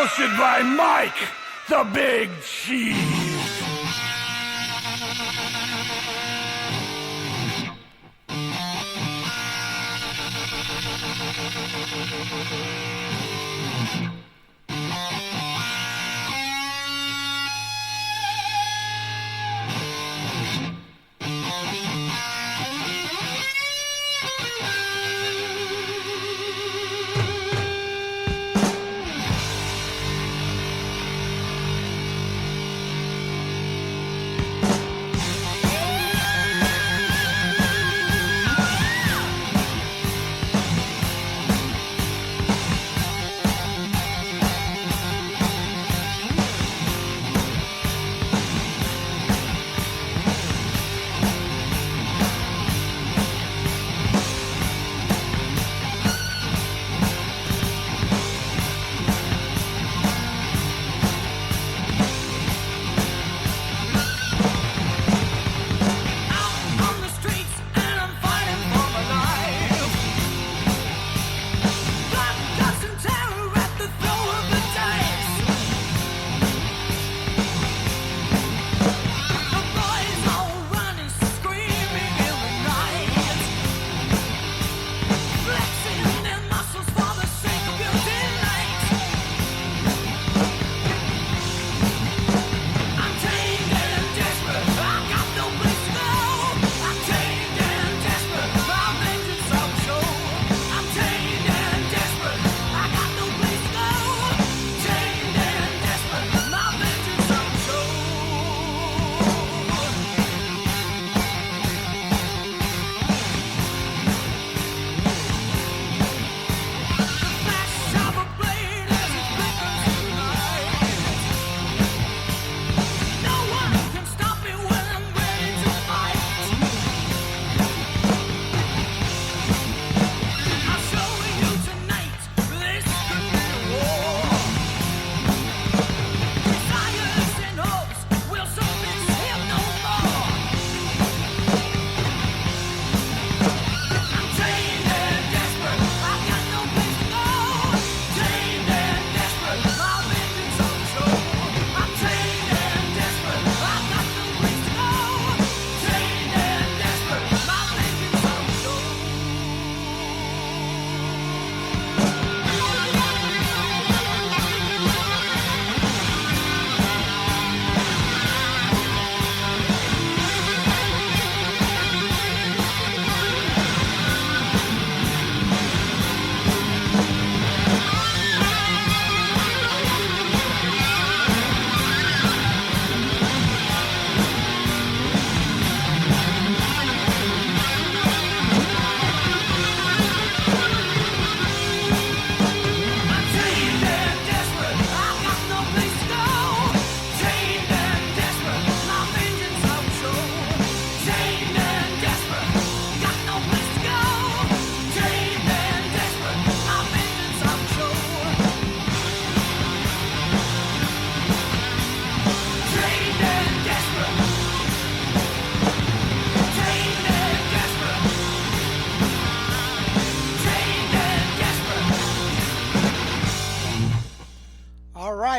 Hosted by Mike, the Big Cheese.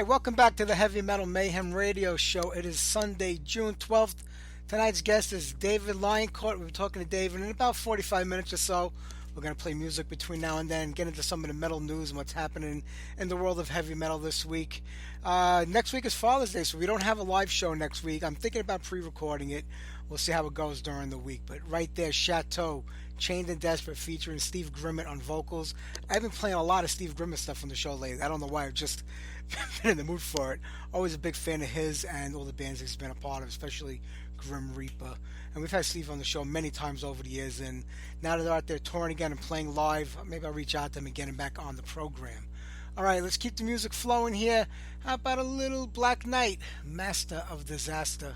Welcome back to the Heavy Metal Mayhem Radio Show. It is Sunday, June 12th. Tonight's guest is David Lioncourt. We've been talking to David in about 45 minutes or so. We're going to play music between now and then, get into some of the metal news and what's happening in the world of heavy metal this week. Next week is Father's Day, so we don't have a live show next week. I'm thinking about pre-recording it. We'll see how it goes during the week. But right there, Chateau, Chained and Desperate, featuring Steve Grimmett on vocals. I've been playing a lot of Steve Grimmett stuff on the show lately. I don't know why, I've just been in the mood for it. Always a big fan of his and all the bands he's been a part of, especially Grim Reaper. And we've had Steve on the show many times over the years, and now that they're out there touring again and playing live, maybe I'll reach out to them and get him back on the program. Alright, let's keep the music flowing here. How about a little Black Knight, Master of Disaster?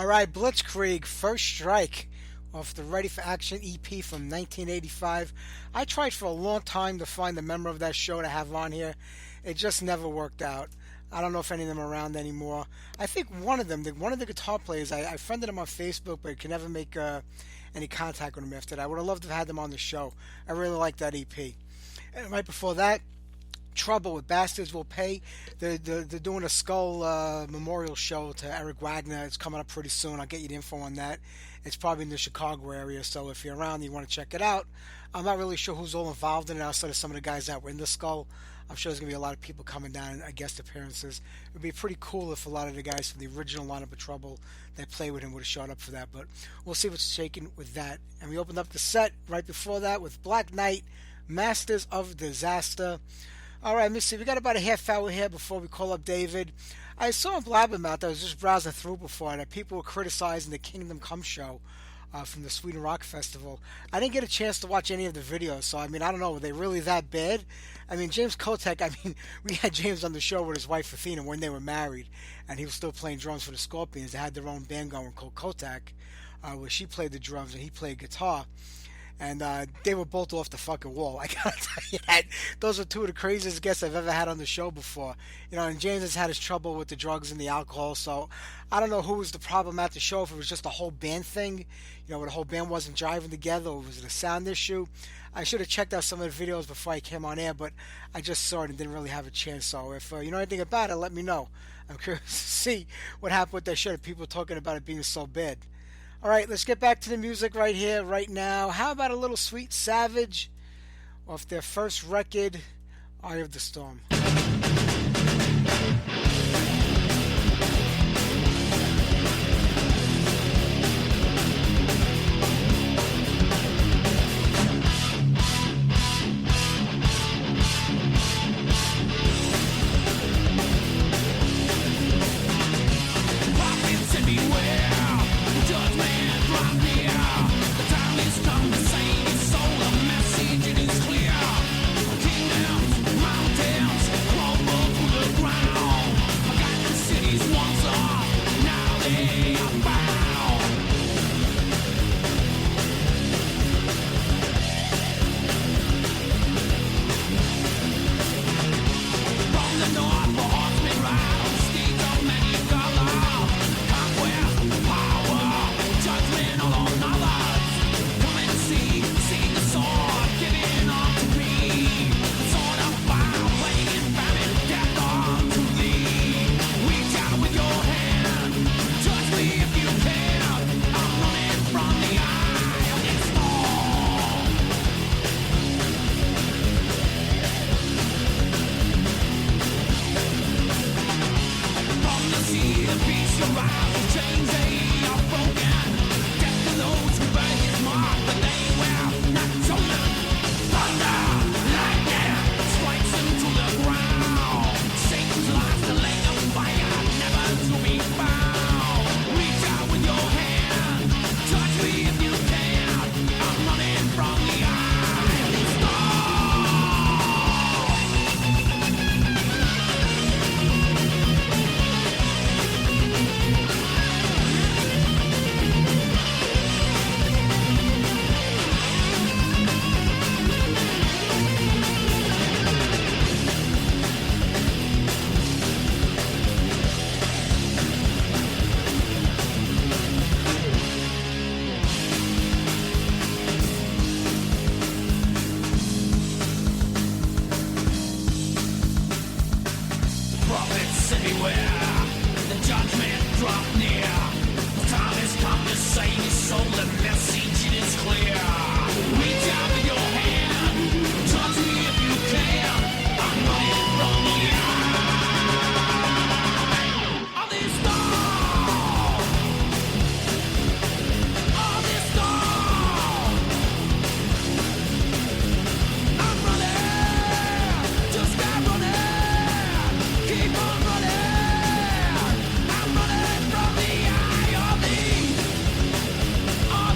All right, Blitzkrieg, First Strike, off the Ready for Action EP from 1985. I tried for a long time to find the member of that show to have on here. It just never worked out. I don't know if any of them are around anymore. I think one of them, one of the guitar players, I friended him on Facebook, but could never make any contact with him after that. I would have loved to have had them on the show. I really like that EP. And right before that, Trouble with Bastards Will Pay. They're doing a Skull memorial show to Eric Wagner. It's coming up pretty soon. I'll get you the info on that. It's probably in the Chicago area, so if you're around and you want to check it out. I'm not really sure who's all involved in it outside of some of the guys that were in the Skull. I'm sure there's going to be a lot of people coming down and guest appearances. It would be pretty cool if a lot of the guys from the original lineup of Trouble that played with him would have showed up for that, but we'll see what's shaking with that. And we opened up the set right before that with Black Knight, Masters of Disaster. All right, let me see. We got about a half hour here before we call up David. I saw a blabbermouth. I was just browsing through before that people were criticizing the Kingdom Come show from the Sweden Rock Festival. I didn't get a chance to watch any of the videos, so I mean, I don't know. Were they really that bad? I mean, James Kotek, I mean, we had James on the show with his wife Athena when they were married, and he was still playing drums for the Scorpions. They had their own band going called Kotek, where she played the drums and he played guitar. And they were both off the fucking wall. I gotta tell you that. Those are two of the craziest guests I've ever had on the show before. You know, and James has had his trouble with the drugs and the alcohol, so I don't know who was the problem at the show, if it was just a whole band thing, you know, where the whole band wasn't jiving together, or was it a sound issue? I should have checked out some of the videos before I came on air, but I just saw it and didn't really have a chance. So if you know anything about it, let me know. I'm curious to see what happened with that show, people talking about it being so bad. All right, let's get back to the music right here, right now. How about a little Sweet Savage off their first record, Eye of the Storm?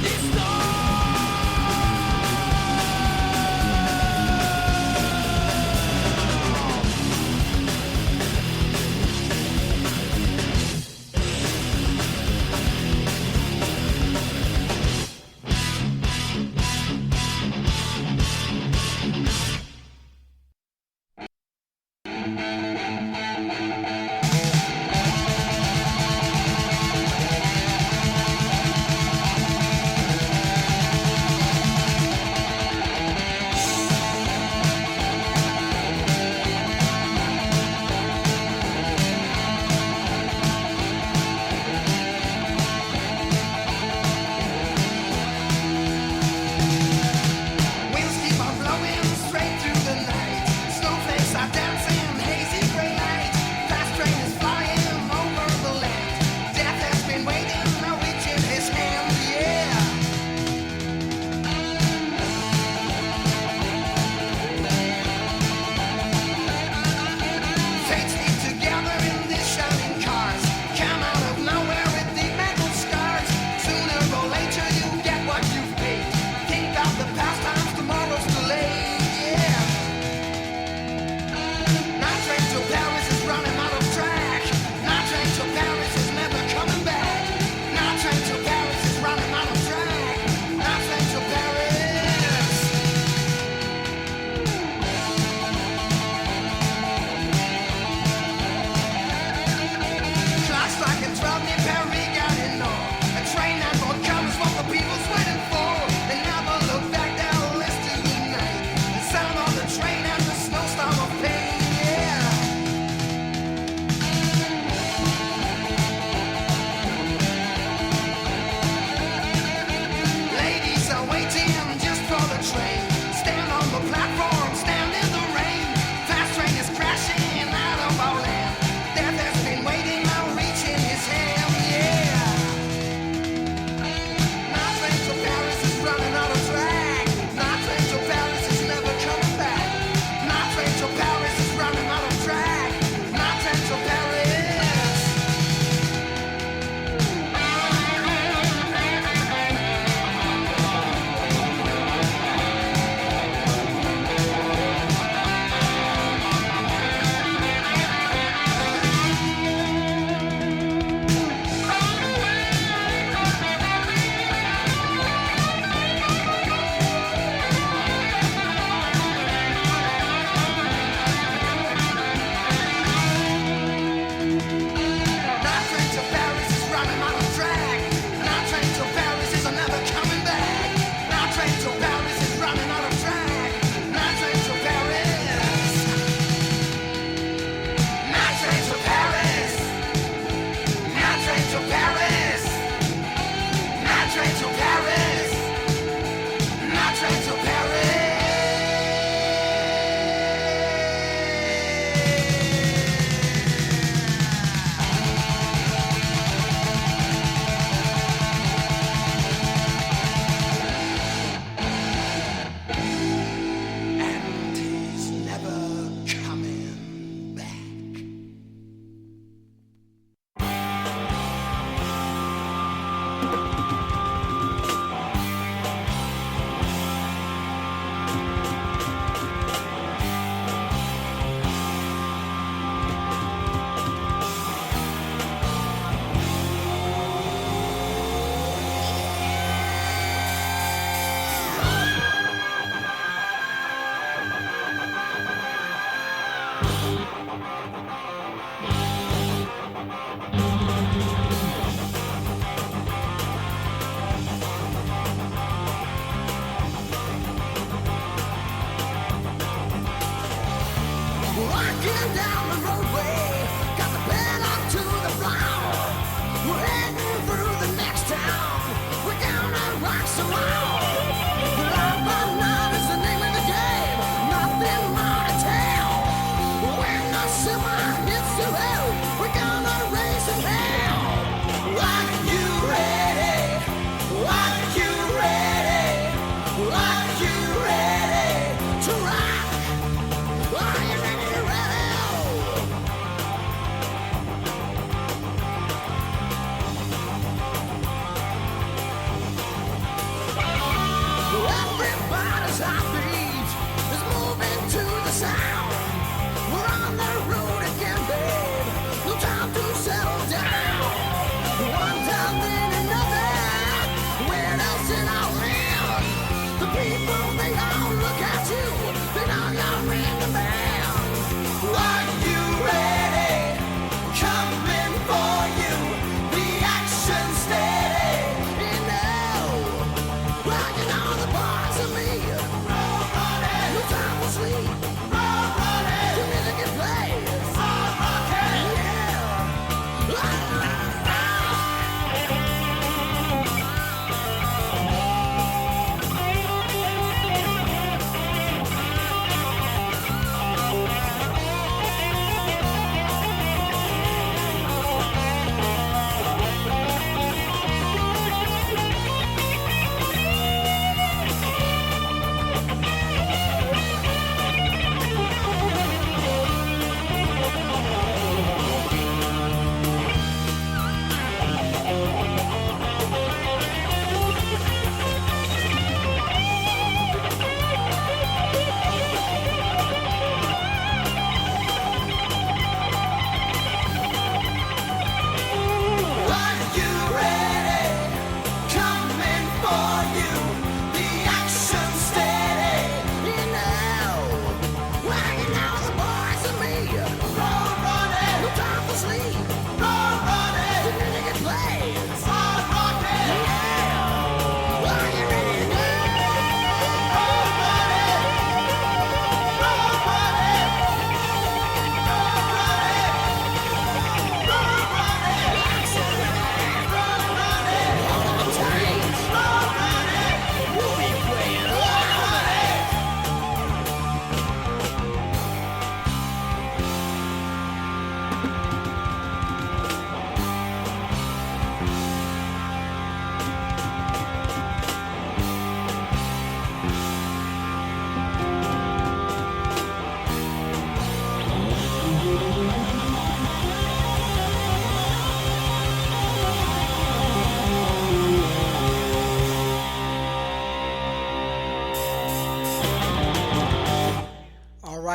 This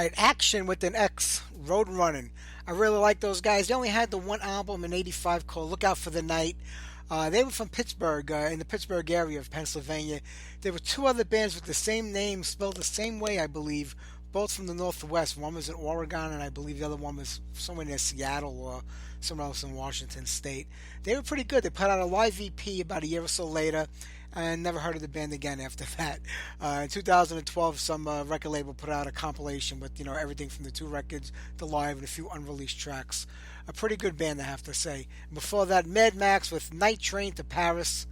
right, Action with an X, Road Running. I really like those guys. They only had the one album in '85 called "Look Out for the Night." They were from Pittsburgh, in the Pittsburgh area of Pennsylvania. There were two other bands with the same name, spelled the same way, I believe, both from the Northwest. One was in Oregon, and I believe the other one was somewhere near Seattle or somewhere else in Washington State. They were pretty good. They put out a live EP about a year or so later, and never heard of the band again after that. In 2012, some record label put out a compilation with everything from the two records, the live, and a few unreleased tracks. A pretty good band, I have to say. And before that, Mad Max with Night Train to Paris.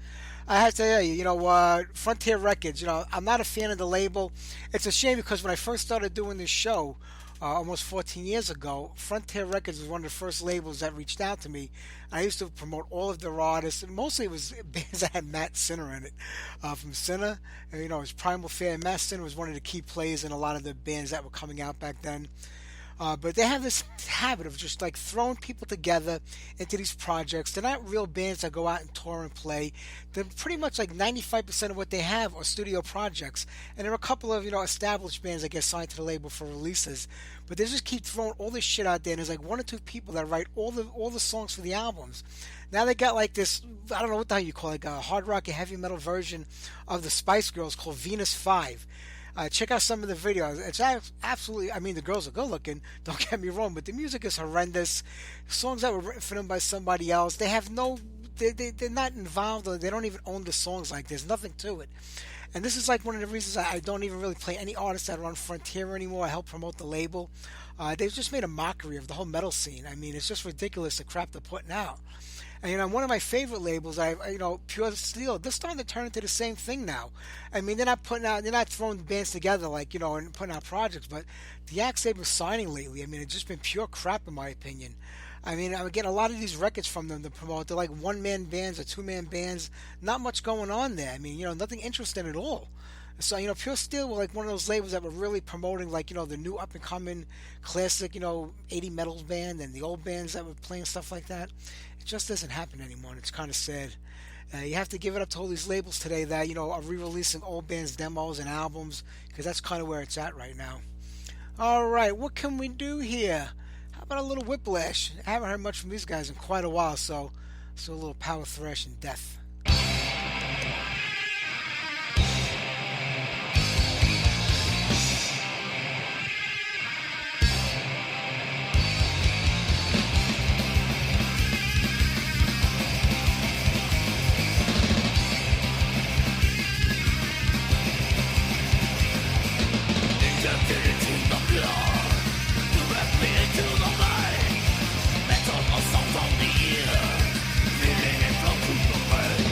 I have to tell you, Frontier Records, I'm not a fan of the label. It's a shame because when I first started doing this show, almost 14 years ago, Frontier Records was one of the first labels that reached out to me. I used to promote all of their artists, and mostly it was bands that had Matt Sinner in it. From Sinner, it was Primal Fear. Matt Sinner was one of the key players in a lot of the bands that were coming out back then. But they have this habit of just like throwing people together into these projects. They're not real bands that go out and tour and play. They're pretty much like 95% of what they have are studio projects. And there are a couple of established bands that get signed to the label for releases. But they just keep throwing all this shit out there. And there's like one or two people that write all the songs for the albums. Now they got like this, I don't know what the hell you call it, like a hard rock and heavy metal version of the Spice Girls called Venus 5. Check out some of the videos. It's absolutely, the girls are good looking, don't get me wrong, but the music is horrendous. Songs that were written for them by somebody else, they have they're not involved, or they don't even own the songs. Like, there's nothing to it. And this is like one of the reasons I don't even really play any artists that are on Frontier anymore. I help promote the label. They've just made a mockery of the whole metal scene. It's just ridiculous the crap they're putting out. And one of my favorite labels, Pure Steel, they're starting to turn into the same thing now. They're not throwing bands together and putting out projects, but the acts they've been signing lately, it's just been pure crap in my opinion. I'm getting a lot of these records from them to promote. They're like one-man bands or two-man bands. Not much going on there. Nothing interesting at all. So, Pure Steel were like one of those labels that were really promoting the new up-and-coming classic, 80 metals band and the old bands that were playing stuff like that. It just doesn't happen anymore, and it's kind of sad. You have to give it up to all these labels today that, are re-releasing old bands' demos and albums, because that's kind of where it's at right now. All right, what can we do here? How about a little Whiplash? I haven't heard much from these guys in quite a while, so a little power thrash and death. Metal assault on the ear, feeling it flow through the brain.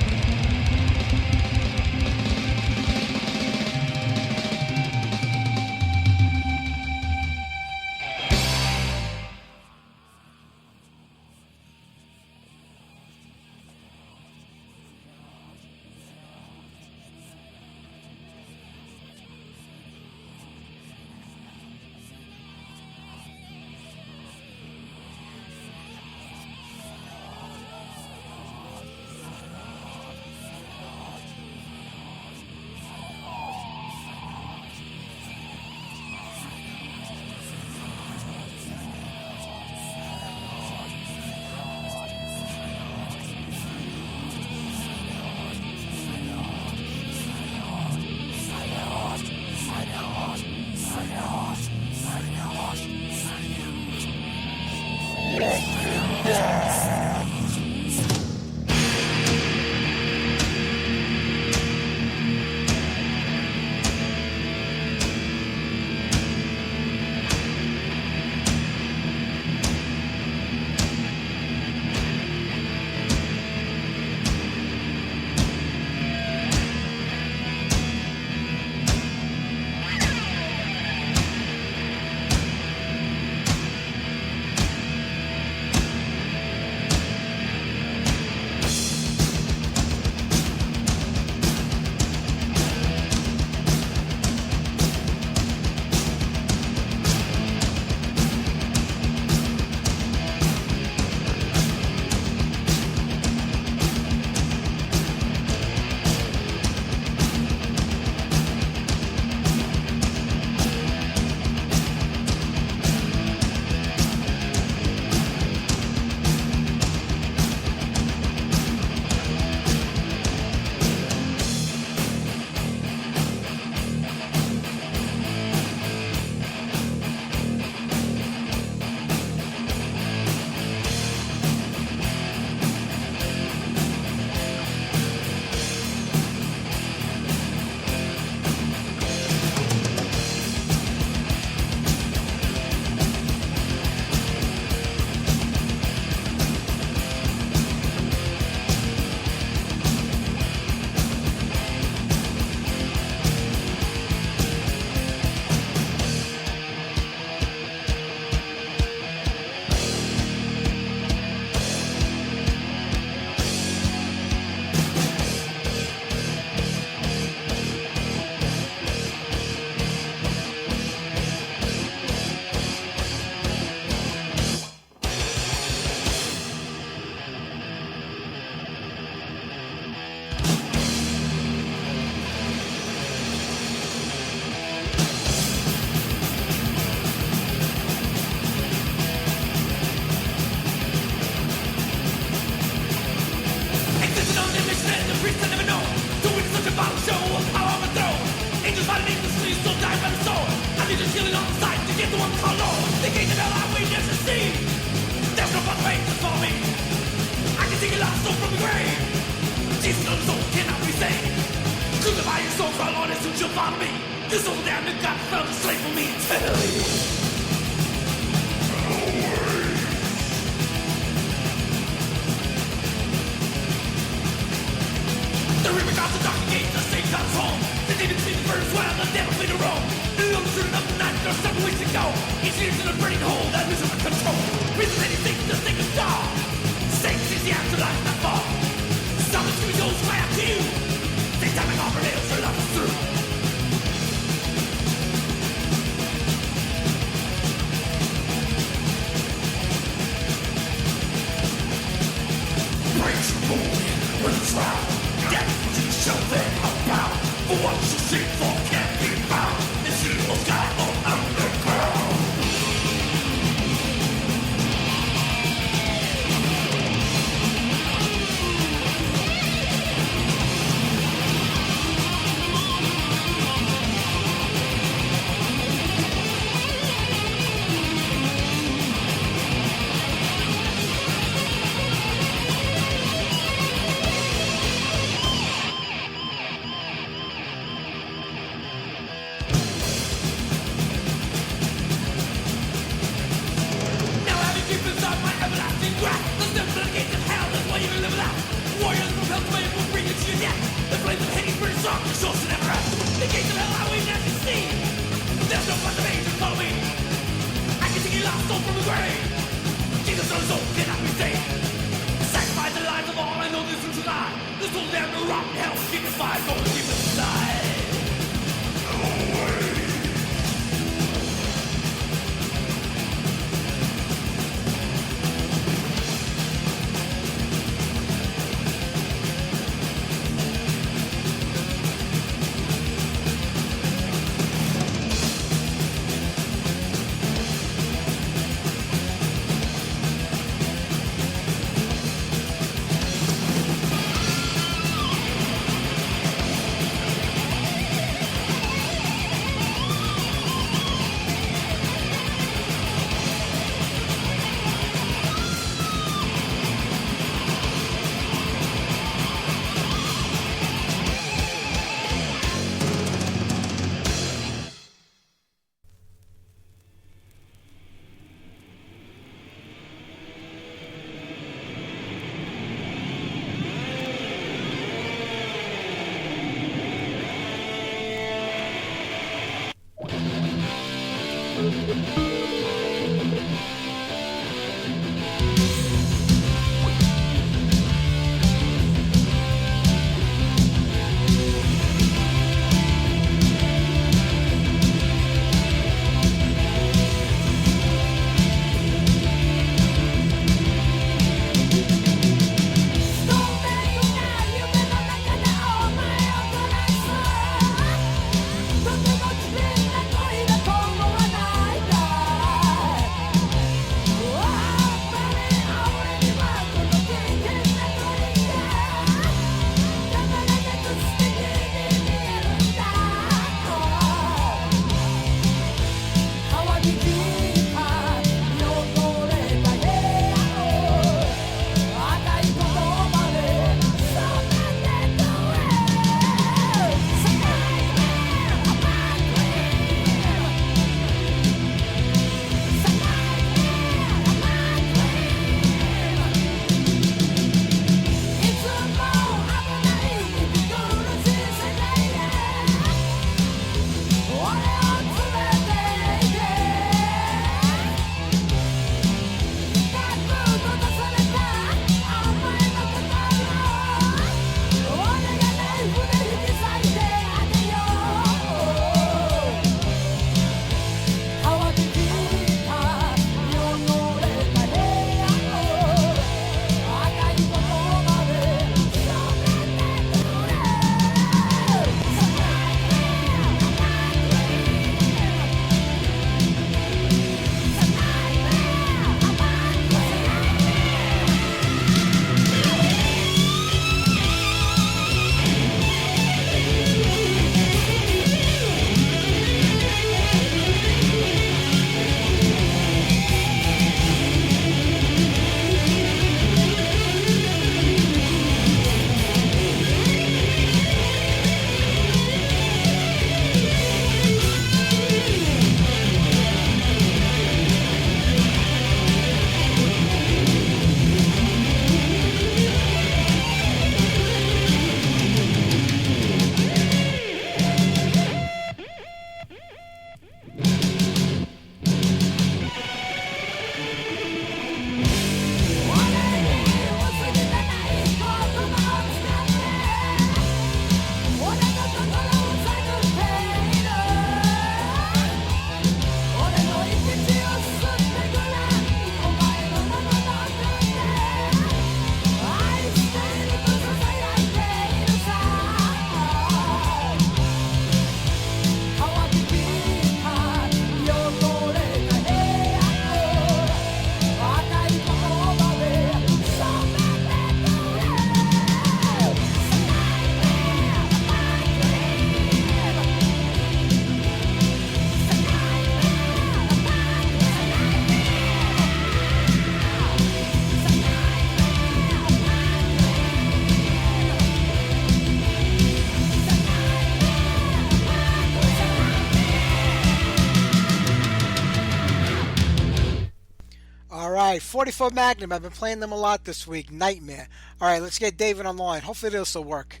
right, 44 Magnum. I've been playing them a lot this week. Nightmare. All right, let's get David on the line. Hopefully this will work.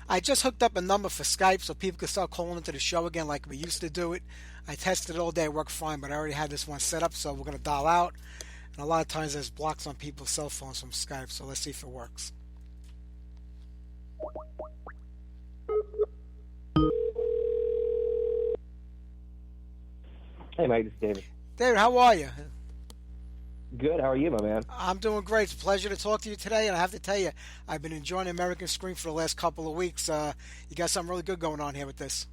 I just hooked up a number for Skype so people can start calling into the show again like we used to do it. I tested it all day, it worked fine, but I already had this one set up, so we're going to dial out. And a lot of times there's blocks on people's cell phones from Skype, so let's see if it works. Hey, Mike, this is David. David, how are you? Good. How are you, my man? I'm doing great. It's a pleasure to talk to you today, and I have to tell you, I've been enjoying American Scream for the last couple of weeks. You got something really good going on here with this.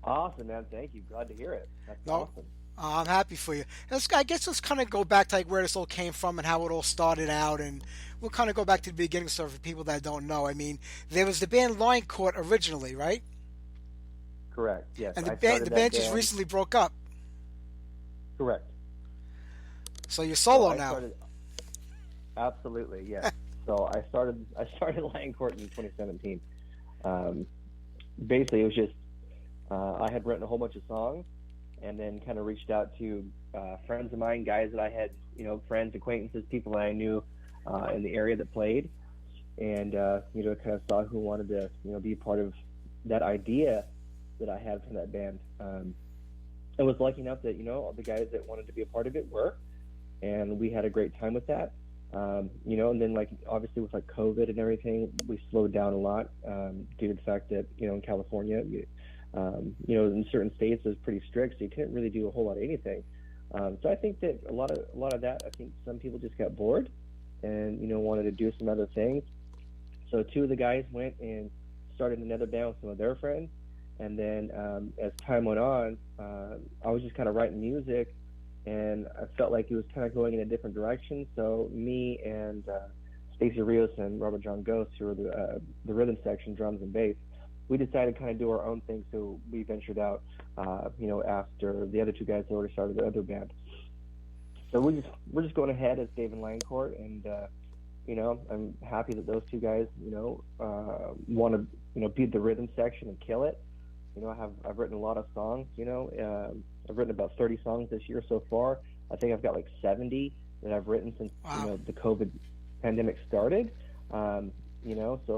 Awesome, man. Thank you. Glad to hear it. That's No, awesome. I'm happy for you. I guess let's kind of go back to like where this all came from and how it all started out, and we'll kind of go back to the beginning so for people that don't know. I mean, there was the band Lioncourt originally, right? Correct. Yes. And I started the that band just recently broke up. Correct. So you're solo I now. Absolutely, yes. So I started Lioncourt in 2017. Basically, it was just I had written a whole bunch of songs, and then kind of reached out to friends of mine, guys that I had, friends, acquaintances, people that I knew in the area that played, and kind of saw who wanted to be part of that idea that I had from that band. I was lucky enough that all the guys that wanted to be a part of it were, and we had a great time with that. And then obviously with COVID and everything, we slowed down a lot due to the fact that in California, in certain states it was pretty strict, so you couldn't really do a whole lot of anything. So I think that a lot of that, I think some people just got bored and wanted to do some other things. So two of the guys went and started another band with some of their friends. And then as time went on, I was just kind of writing music, and I felt like it was kind of going in a different direction. So me and Stacey Rios and Robert John Ghost, who were the rhythm section, drums and bass, we decided to kind of do our own thing. So we ventured out, after the other two guys had already started their other band. So we're just going ahead as Dave and Lioncourt, and I'm happy that those two guys, want to beat the rhythm section and kill it. I've written a lot of songs. I've written about 30 songs this year so far. I think I've got 70 that I've written since the COVID pandemic started. So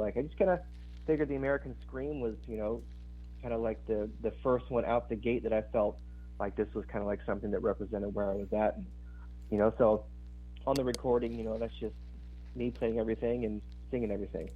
I just kind of figured the American Scream was kind of like the first one out the gate that I felt like this was kind of like something that represented where I was at. And, so on the recording, that's just me playing everything and singing everything.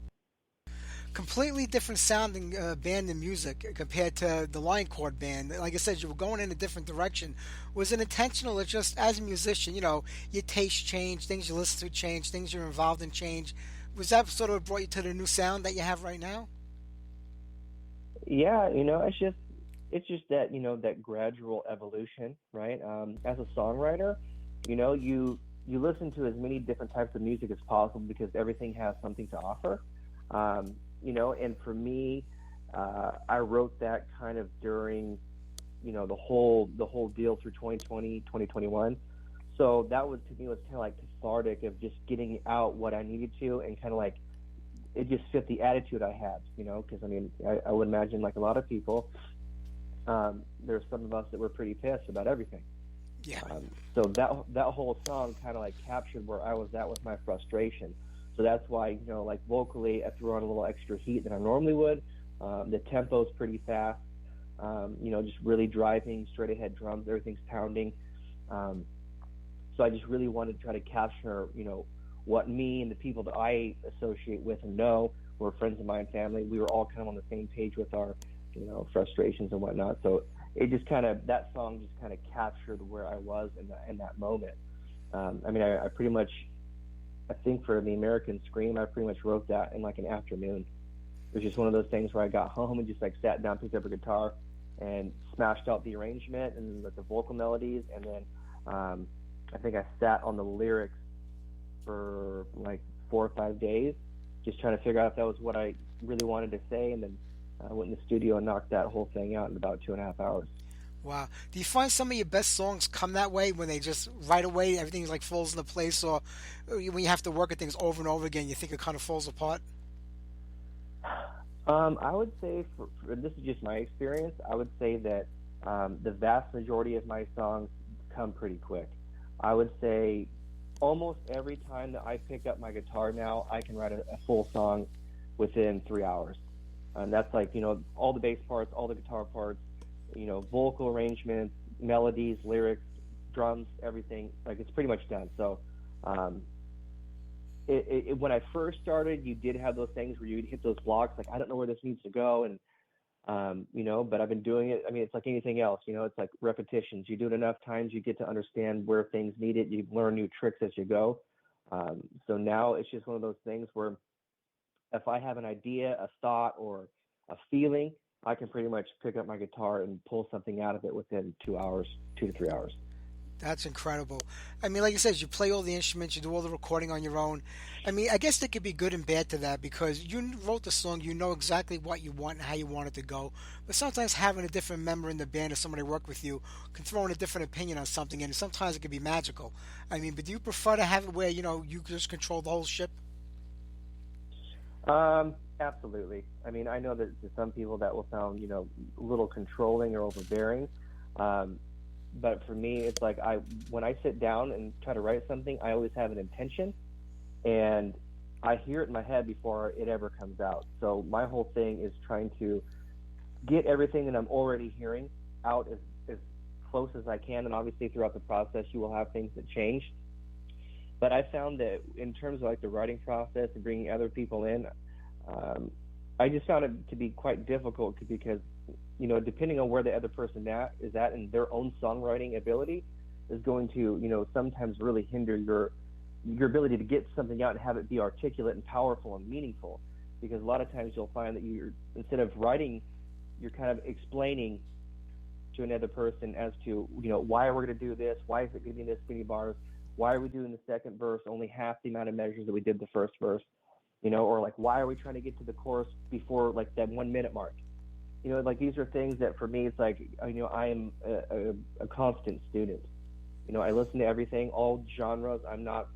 Completely different sounding band and music compared to the Lioncourt band. Like I said, you were going in a different direction. Was it intentional, or just as a musician, your taste change, things you listen to change, things you're involved in change? Was that sort of what brought you to the new sound that you have right now? Yeah, it's just that that gradual evolution, right? As a songwriter, you listen to as many different types of music as possible because everything has something to offer. And for me, I wrote that kind of during, the whole deal through 2020, 2021. So that was, to me, was kind of like cathartic of just getting out what I needed to, and kind of like, it just fit the attitude I had, because I would imagine like a lot of people, there's some of us that were pretty pissed about everything. Yeah. So that whole song kind of like captured where I was at with my frustration. So that's why, vocally, I threw on a little extra heat than I normally would. The tempo's pretty fast. Just really driving, straight ahead drums, everything's pounding. So I just really wanted to try to capture, what me and the people that I associate with and know were friends of mine, family. We were all kind of on the same page with our, frustrations and whatnot. So it just that song just kind of captured where I was in that moment. I pretty much, I think for the American Scream, I pretty much wrote that in like an afternoon. It was just one of those things where I got home and just sat down, picked up a guitar, and smashed out the arrangement and the vocal melodies. And then I think I sat on the lyrics for like 4 or 5 days, just trying to figure out if that was what I really wanted to say. And then I went in the studio and knocked that whole thing out in about 2.5 hours. Wow. Do you find some of your best songs come that way, when they just right away everything like falls into place, or when you have to work at things over and over again, you think it kind of falls apart? I would say, for this is just my experience, I would say that the vast majority of my songs come pretty quick. I would say almost every time that I pick up my guitar now, I can write a full song within 3 hours. And that's like, all the bass parts, all the guitar parts, vocal arrangements, melodies, lyrics, drums, everything. Like, it's pretty much done. So, when I first started, you did have those things where you'd hit those blocks, like, I don't know where this needs to go. And, but I've been doing it. I mean, it's like anything else, it's like repetitions. You do it enough times, you get to understand where things need it. You learn new tricks as you go. So now it's just one of those things where if I have an idea, a thought, or a feeling, I can pretty much pick up my guitar and pull something out of it within 2 hours, 2 to 3 hours. That's incredible. I mean, like you said, you play all the instruments, you do all the recording on your own. I mean, I guess there could be good and bad to that because you wrote the song, you know exactly what you want and how you want it to go. But sometimes having a different member in the band or somebody work with you can throw in a different opinion on something, and sometimes it can be magical. I mean, but do you prefer to have it where, you just control the whole ship? Absolutely. I mean, I know that to some people that will sound, a little controlling or overbearing. But for me, it's like when I sit down and try to write something, I always have an intention, and I hear it in my head before it ever comes out. So my whole thing is trying to get everything that I'm already hearing out as close as I can. And obviously throughout the process, you will have things that change. But I found that in terms of like the writing process and bringing other people in, I just found it to be quite difficult because, depending on where the other person is at and their own songwriting ability is going to, sometimes really hinder your ability to get something out and have it be articulate and powerful and meaningful. Because a lot of times you'll find that instead of writing, you're kind of explaining to another person as to, why we're going to do this, why is it going to be this many bars, why are we doing the second verse only half the amount of measures that we did the first verse, or like, why are we trying to get to the chorus before like that 1 minute mark? Like these are things that for me, it's like, I am a constant student. I listen to everything, all genres. I'm not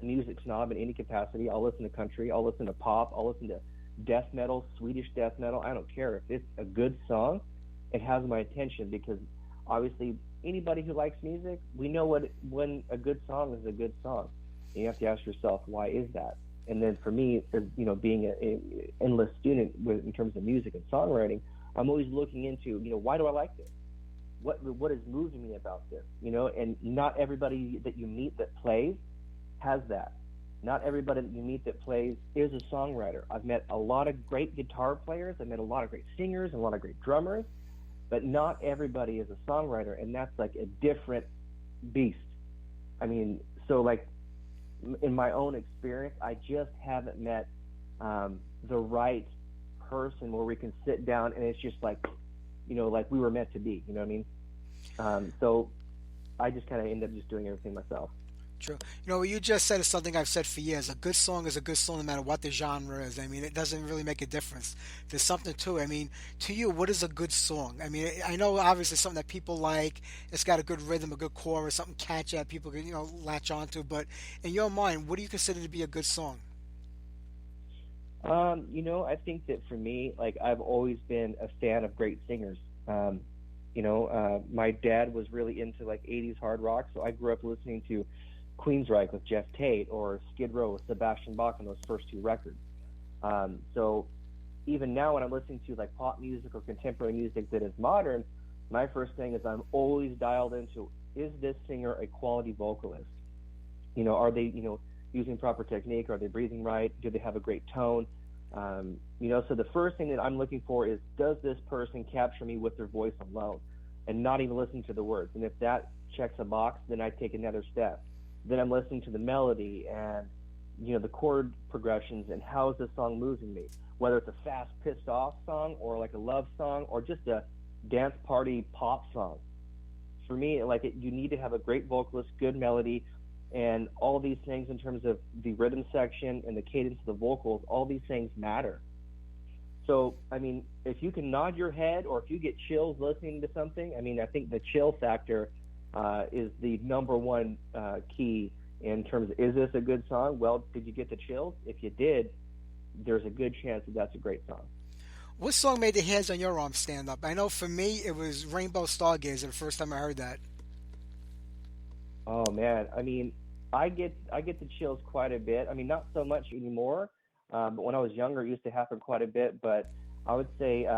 a music snob in any capacity. I'll listen to country. I'll listen to pop. I'll listen to death metal, Swedish death metal. I don't care. If it's a good song, it has my attention because obviously anybody who likes music, we know when a good song is a good song. And you have to ask yourself, why is that? And then for me, being an endless student in terms of music and songwriting, I'm always looking into, why do I like this? What is moving me about this? And not everybody that you meet that plays has that. Not everybody that you meet that plays is a songwriter. I've met a lot of great guitar players. I've met a lot of great singers and a lot of great drummers, but not everybody is a songwriter, and that's like a different beast. I mean, so like in my own experience, I just haven't met the right person where we can sit down and it's just like, like we were meant to be, you know what I mean? So I just kind of end up just doing everything myself. True. What you just said is something I've said for years. A good song is a good song no matter what the genre is. I mean, it doesn't really make a difference. There's something to it. I mean, to you, what is a good song? I mean, I know obviously something that people like. It's got a good rhythm, a good chorus, something catchy that people can, latch onto. But in your mind, what do you consider to be a good song? I think that for me, like I've always been a fan of great singers. My dad was really into like 80s hard rock, so I grew up listening to Queensryche with Jeff Tate or Skid Row with Sebastian Bach on those first two records. So even now when I'm listening to like pop music or contemporary music that is modern, my first thing is I'm always dialed into, is this singer a quality vocalist? Are they, using proper technique? Are they breathing right? Do they have a great tone? So the first thing that I'm looking for is, does this person capture me with their voice alone and not even listen to the words? And if that checks a box, then I take another step. Then I'm listening to the melody and, the chord progressions and how is this song moving me? Whether it's a fast, pissed off song or like a love song or just a dance party pop song. For me, you need to have a great vocalist, good melody, and all these things in terms of the rhythm section and the cadence of the vocals, all these things matter. So, I mean, if you can nod your head or if you get chills listening to something, I mean, I think the chill factor is the number one key in terms of, is this a good song? Well, did you get the chills? If you did, there's a good chance that that's a great song. What song made the hairs on your arm stand up? I know for me, it was Rainbow Stargazer the first time I heard that. Oh, man. I mean, I get the chills quite a bit. I mean, not so much anymore, but when I was younger, it used to happen quite a bit. But I would say,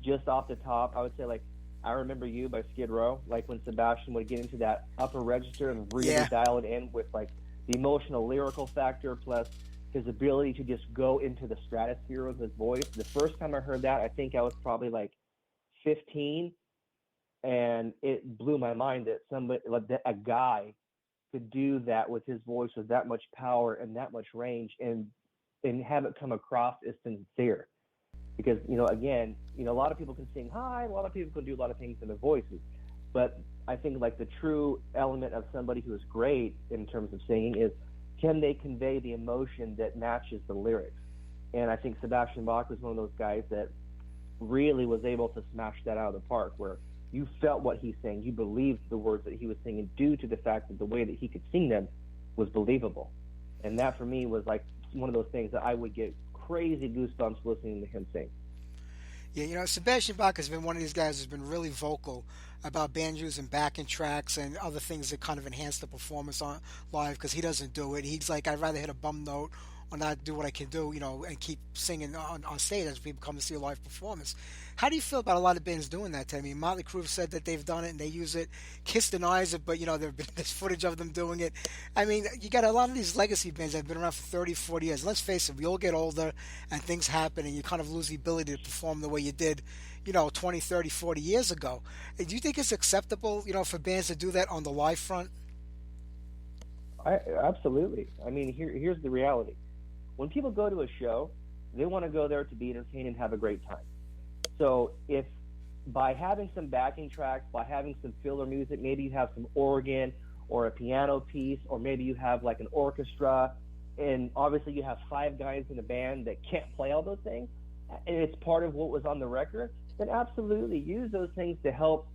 just off the top, I would say like I Remember You by Skid Row. Like when Sebastian would get into that upper register and really Yeah. dial it in with like the emotional lyrical factor plus his ability to just go into the stratosphere with his voice. The first time I heard that, I think I was probably like 15, and it blew my mind that somebody like that, a guy could do that with his voice with that much power and that much range and have it come across as sincere. Because, again, a lot of people can sing high, a lot of people can do a lot of things in their voices. But I think like the true element of somebody who is great in terms of singing is, can they convey the emotion that matches the lyrics? And I think Sebastian Bach was one of those guys that really was able to smash that out of the park, where you felt what he's saying, you believed the words that he was singing due to the fact that the way that he could sing them was believable. And that for me was like one of those things that I would get crazy goosebumps listening to him sing. Yeah, Sebastian Bach has been one of these guys who's been really vocal about banjos and backing tracks and other things that kind of enhance the performance on live because he doesn't do it. He's like, I'd rather hit a bum note or not do what I can do, and keep singing on stage as people come to see a live performance. How do you feel about a lot of bands doing that, Timmy? Motley Crue said that they've done it and they use it. Kiss denies it, but, there's footage of them doing it. I mean, you got a lot of these legacy bands that have been around for 30, 40 years. Let's face it, we all get older and things happen and you kind of lose the ability to perform the way you did, 20, 30, 40 years ago. Do you think it's acceptable, for bands to do that on the live front? I absolutely. I mean, here's the reality. When people go to a show, they want to go there to be entertained and have a great time. So if by having some backing tracks, by having some filler music, maybe you have some organ or a piano piece, or maybe you have like an orchestra, and obviously you have five guys in a band that can't play all those things, and it's part of what was on the record, then absolutely use those things to help,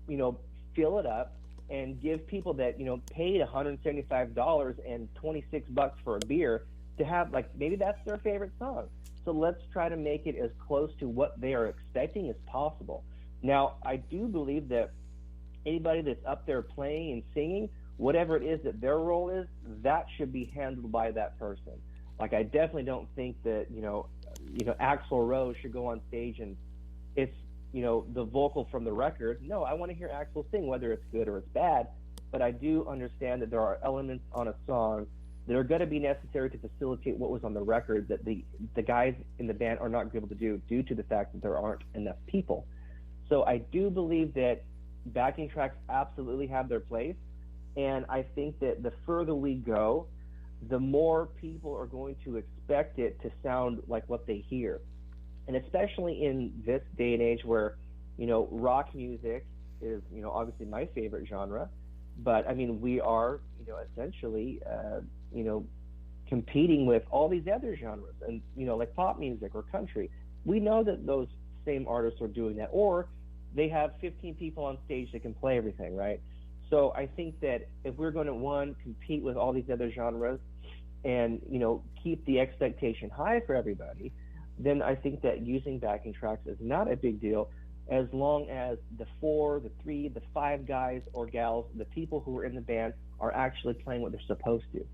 fill it up and give people that, paid $175 and $26 for a beer to have, like, maybe that's their favorite song. So let's try to make it as close to what they are expecting as possible. Now, I do believe that anybody that's up there playing and singing, whatever it is that their role is, that should be handled by that person. Like, I definitely don't think that, Axl Rose should go on stage and it's, the vocal from the record. No, I want to hear Axl sing, whether it's good or it's bad. But I do understand that there are elements on a song that are going to be necessary to facilitate what was on the record that the guys in the band are not able to do due to the fact that there aren't enough people. So I do believe that backing tracks absolutely have their place. And I think that the further we go, the more people are going to expect it to sound like what they hear. And especially in this day and age where, rock music is, obviously my favorite genre. But, I mean, we are, essentially, competing with all these other genres and, like pop music or country. We know that those same artists are doing that. Or they have 15 people on stage that can play everything, right? So I think that if we're going to, one, compete with all these other genres and, keep the expectation high for everybody, then I think that using backing tracks is not a big deal as long as the 4, the 3, the 5 guys or gals, the people who are in the band are actually playing what they're supposed to.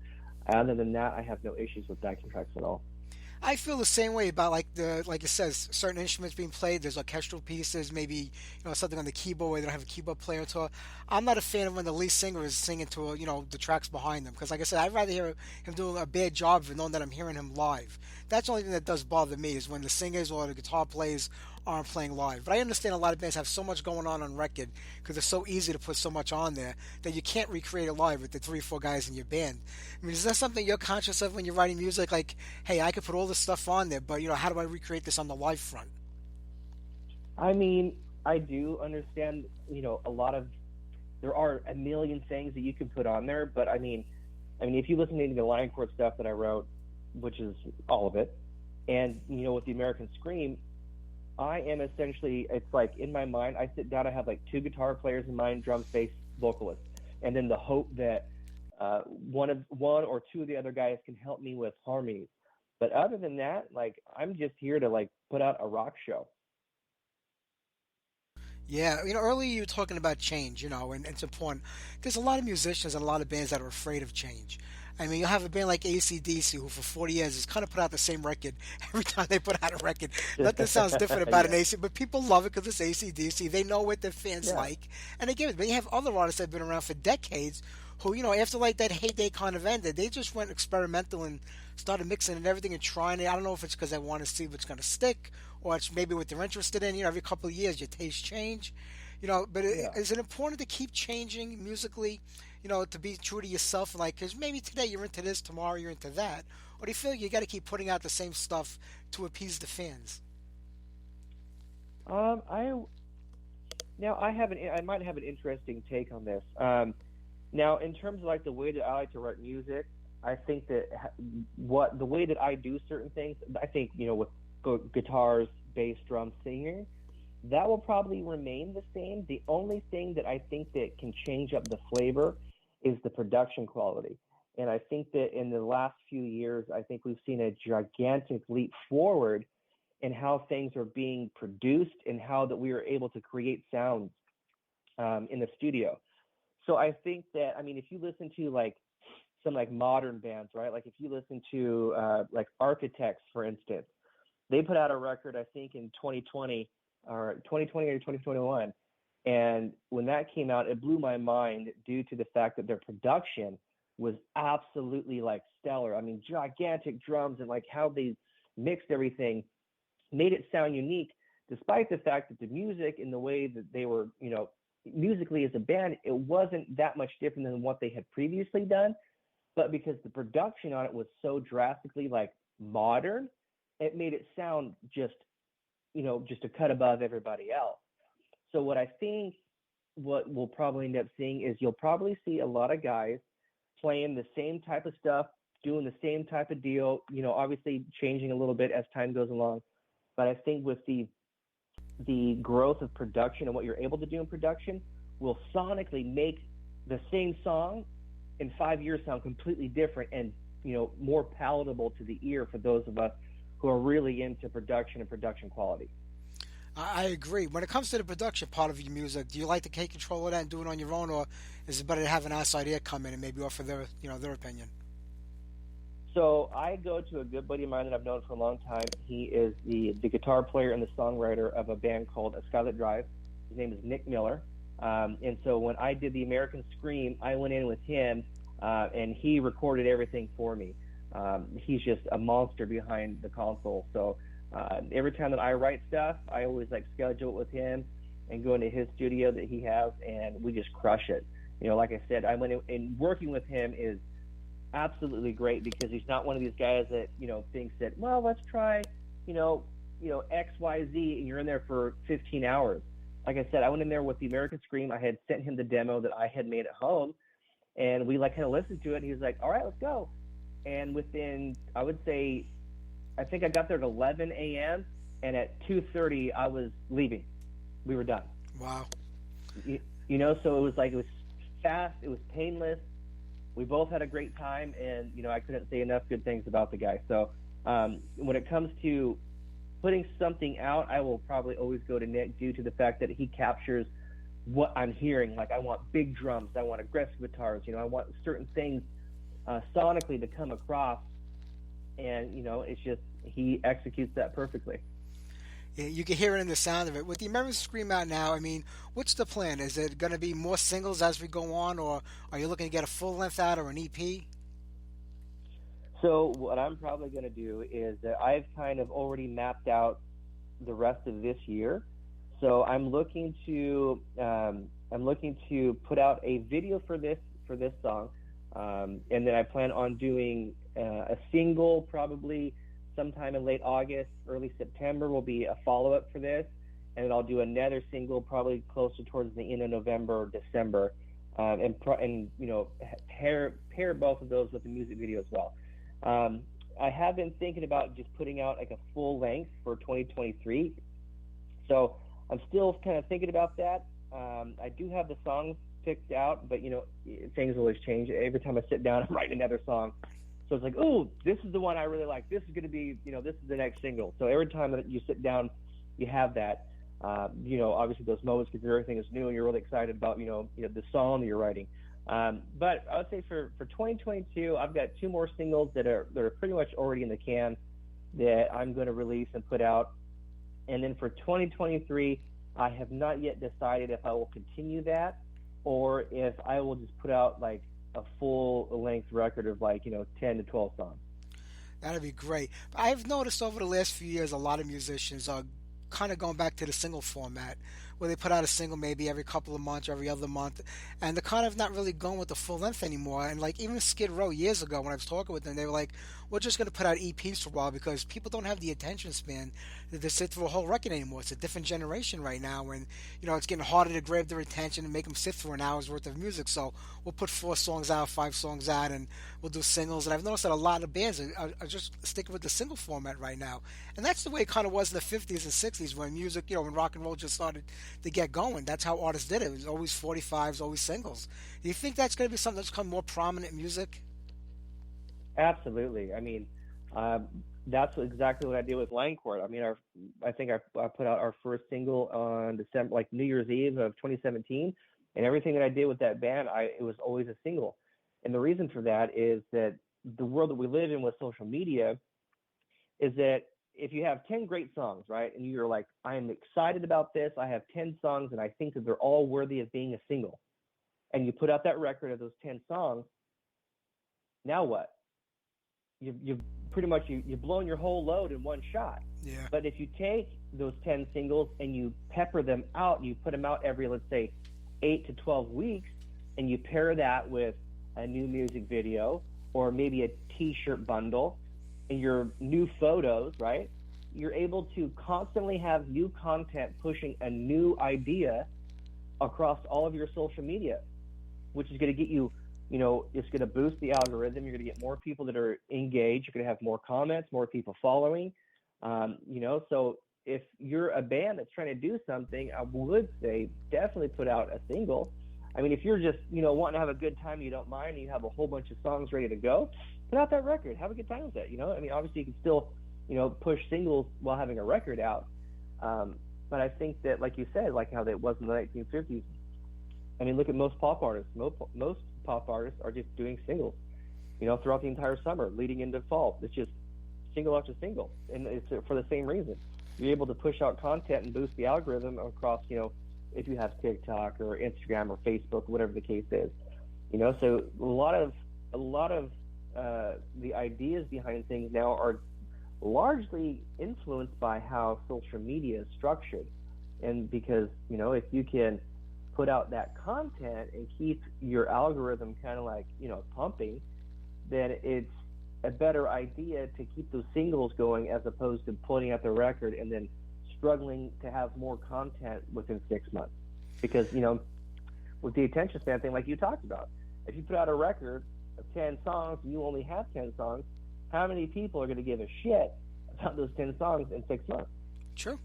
Other than that, I have no issues with backing tracks at all. I feel the same way about like it says certain instruments being played. There's orchestral pieces, maybe something on the keyboard where they don't have a keyboard player to. I'm not a fan of when the lead singer is singing to the tracks behind them because like I said, I'd rather hear him doing a bad job of knowing that I'm hearing him live. That's the only thing that does bother me is when the singers or the guitar players aren't playing live. But I understand a lot of bands have so much going on record because it's so easy to put so much on there that you can't recreate it live with the 3 or 4 guys in your band. I mean, is that something you're conscious of when you're writing music? Like, hey, I could put all this stuff on there, but how do I recreate this on the live front? I mean, I do understand, a lot of, there are a million things that you can put on there, but I mean, if you listen to the Lioncourt stuff that I wrote, which is all of it, and, with the American Scream, I am essentially, it's like in my mind, I sit down, I have like 2 guitar players in mind, drums, bass, vocalist, and then the hope that one or 2 of the other guys can help me with harmonies. But other than that, like I'm just here to like put out a rock show. Yeah, earlier you were talking about change, and it's important. There's a lot of musicians and a lot of bands that are afraid of change. I mean, you'll have a band like AC/DC who for 40 years has kind of put out the same record every time they put out a record. Nothing sounds different about an Yeah, AC, but people love it because it's AC/DC. They know what their fans yeah, like, and they give it. But you have other artists that have been around for decades who, after like that heyday kind of ended, they just went experimental and started mixing and everything and trying it. I don't know if it's because they want to see what's going to stick or it's maybe what they're interested in. Every couple of years your tastes change. But yeah. is it important to keep changing musically? To be true to yourself, like, because maybe today you're into this, tomorrow you're into that, or do you feel you got to keep putting out the same stuff to appease the fans? I now I might have an interesting take on this. Now, in terms of like the way that I like to write music, I think that what the way that I do certain things, I think with guitars, bass, drums, singing, that will probably remain the same. The only thing that I think that can change up the flavor is the production quality. And I think that in the last few years, I think we've seen a gigantic leap forward in how things are being produced and how that we are able to create sounds in the studio. So I think that, I mean, if you listen to like some like modern bands, right? Like if you listen to like Architects, for instance, they put out a record, I think in 2020 or 2020 or 2021. And when that came out, it blew my mind due to the fact that their production was absolutely like stellar. I mean, gigantic drums and like how they mixed everything made it sound unique, despite the fact that the music and the way that they were, musically as a band, it wasn't that much different than what they had previously done. But because the production on it was so drastically like modern, it made it sound just a cut above everybody else. So what I think what we'll probably end up seeing is you'll probably see a lot of guys playing the same type of stuff, doing the same type of deal, obviously changing a little bit as time goes along. But I think with the growth of production and what you're able to do in production will sonically make the same song in 5 years sound completely different and more palatable to the ear for those of us who are really into production and production quality. I agree. When it comes to the production part of your music, do you like to take control of that and do it on your own, or is it better to have an outside ear come in and maybe offer their opinion? So I go to a good buddy of mine that I've known for a long time. He is the guitar player and the songwriter of a band called Scarlet Drive. His name is Nick Miller. And so when I did the American Scream, I went in with him, and he recorded everything for me. He's just a monster behind the console. So every time that I write stuff, I always like schedule it with him and go into his studio that he has, and we just crush it. Like I said, I went in, and working with him is absolutely great because he's not one of these guys that thinks that, well, let's try X, Y, Z, and you're in there for 15 hours. Like I said, I went in there with the American Scream. I had sent him the demo that I had made at home, and we like kind of listened to it, and he was like, all right, let's go. And within, I would say, I think I got there at 11 a.m. and at 2:30 I was leaving. We were done. Wow. So it was fast, it was painless. We both had a great time, and I couldn't say enough good things about the guy. So when it comes to putting something out, I will probably always go to Nick due to the fact that he captures what I'm hearing. Like I want big drums, I want aggressive guitars, I want certain things sonically to come across, and it's just he executes that perfectly. Yeah, you can hear it in the sound of it. With the American Scream out now, I mean, what's the plan? Is it going to be more singles as we go on, or are you looking to get a full length out or an EP? So what I'm probably going to do is that I've kind of already mapped out the rest of this year. So I'm looking to put out a video for this song, and then I plan on doing a single probably sometime in late August, early September will be a follow-up for this, and then I'll do another single probably closer towards the end of November or December, and pair both of those with the music video as well. I have been thinking about just putting out like a full length for 2023, so I'm still kind of thinking about that. I do have the songs picked out, but things always change. Every time I sit down, I'm writing another song. So it's like, oh, this is the one I really like. This is going to be, this is the next single. So every time that you sit down, you have that. Obviously those moments because everything is new and you're really excited about, the song that you're writing. But I would say for 2022, I've got 2 more singles that are pretty much already in the can that I'm going to release and put out. And then for 2023, I have not yet decided if I will continue that or if I will just put out like a full length record of 10 to 12 songs. That'd be great. I've noticed over the last few years, a lot of musicians are kind of going back to the single format, where they put out a single maybe every couple of months or every other month, and they're kind of not really going with the full length anymore. And like even Skid Row years ago, when I was talking with them, they were like, "We're just going to put out EPs for a while because people don't have the attention span to sit through a whole record anymore. It's a different generation right now, and it's getting harder to grab their attention and make them sit through an hour's worth of music. So we'll put 4 songs out, 5 songs out, and we'll do singles." And I've noticed that a lot of bands are just sticking with the single format right now, and that's the way it kind of was in the 50s and 60s when music, when rock and roll just started to get going. That's how artists did it. It was always 45s, always singles. Do you think that's going to be something that's become more prominent in music? Absolutely. I mean, that's exactly what I did with Lioncourt. I mean, I think I put out our first single on December, like New Year's Eve of 2017, and everything that I did with that band, it was always a single. And the reason for that is that the world that we live in with social media is that if you have 10 great songs, right, and you're like, I am excited about this, I have 10 songs, and I think that they're all worthy of being a single, and you put out that record of those 10 songs, now what? You've pretty much you've blown your whole load in one shot. Yeah. But if you take those 10 singles and you pepper them out, and you put them out every, let's say, 8 to 12 weeks, and you pair that with a new music video or maybe a T-shirt bundle, and your new photos, right? You're able to constantly have new content pushing a new idea across all of your social media, which is going to get you, it's going to boost the algorithm. You're going to get more people that are engaged. You're going to have more comments, more people following. So if you're a band that's trying to do something, I would say definitely put out a single. I mean, if you're just, wanting to have a good time, and you don't mind, and you have a whole bunch of songs ready to go, put out that record, have a good time with it. I mean, obviously you can still, push singles while having a record out. But I think that, like you said, like how it was in the 1950s, I mean, look at most pop artists. Most pop artists are just doing singles, throughout the entire summer, leading into fall. It's just single after single. And it's for the same reason. You're able to push out content and boost the algorithm across, if you have TikTok or Instagram or Facebook, whatever the case is. So a lot of the ideas behind things now are largely influenced by how social media is structured. And because, if you can put out that content and keep your algorithm kind of like, pumping, then it's a better idea to keep those singles going as opposed to putting out the record and then struggling to have more content within 6 months. Because, with the attention span thing like you talked about, if you put out a record of 10 songs and you only have 10 songs, how many people are going to give a shit about those 10 songs in 6 months? True.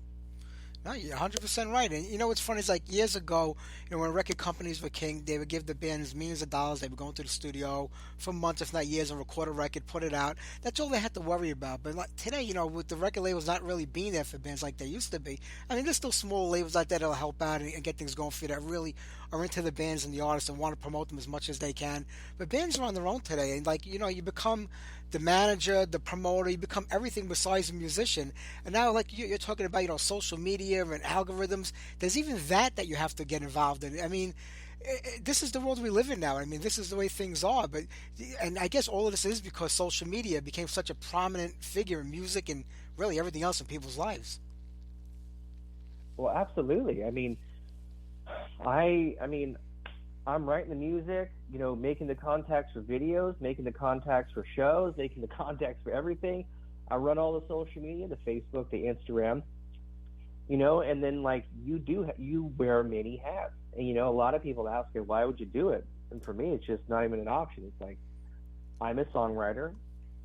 No, you're 100% right. And what's funny is like years ago, when record companies were king, they would give the bands millions of dollars. They would go into the studio for months, if not years, and record a record, put it out. That's all they had to worry about. But like today, with the record labels not really being there for bands like they used to be, I mean, there's still small labels out there that'll help out and get things going for you that really are into the bands and the artists and want to promote them as much as they can. But bands are on their own today. And like, you become the manager, the promoter, you become everything besides a musician. And now, like you're talking about, social media and algorithms. There's even that you have to get involved in. I mean, this is the world we live in now. I mean, this is the way things are. And I guess all of this is because social media became such a prominent figure in music and really everything else in people's lives. Well, absolutely. I mean, I'm writing the music, making the contacts for videos, making the contacts for shows, making the contacts for everything. I run all the social media, the Facebook, the Instagram, and then like you wear many hats. And, a lot of people ask me, why would you do it? And for me, it's just not even an option. It's like, I'm a songwriter,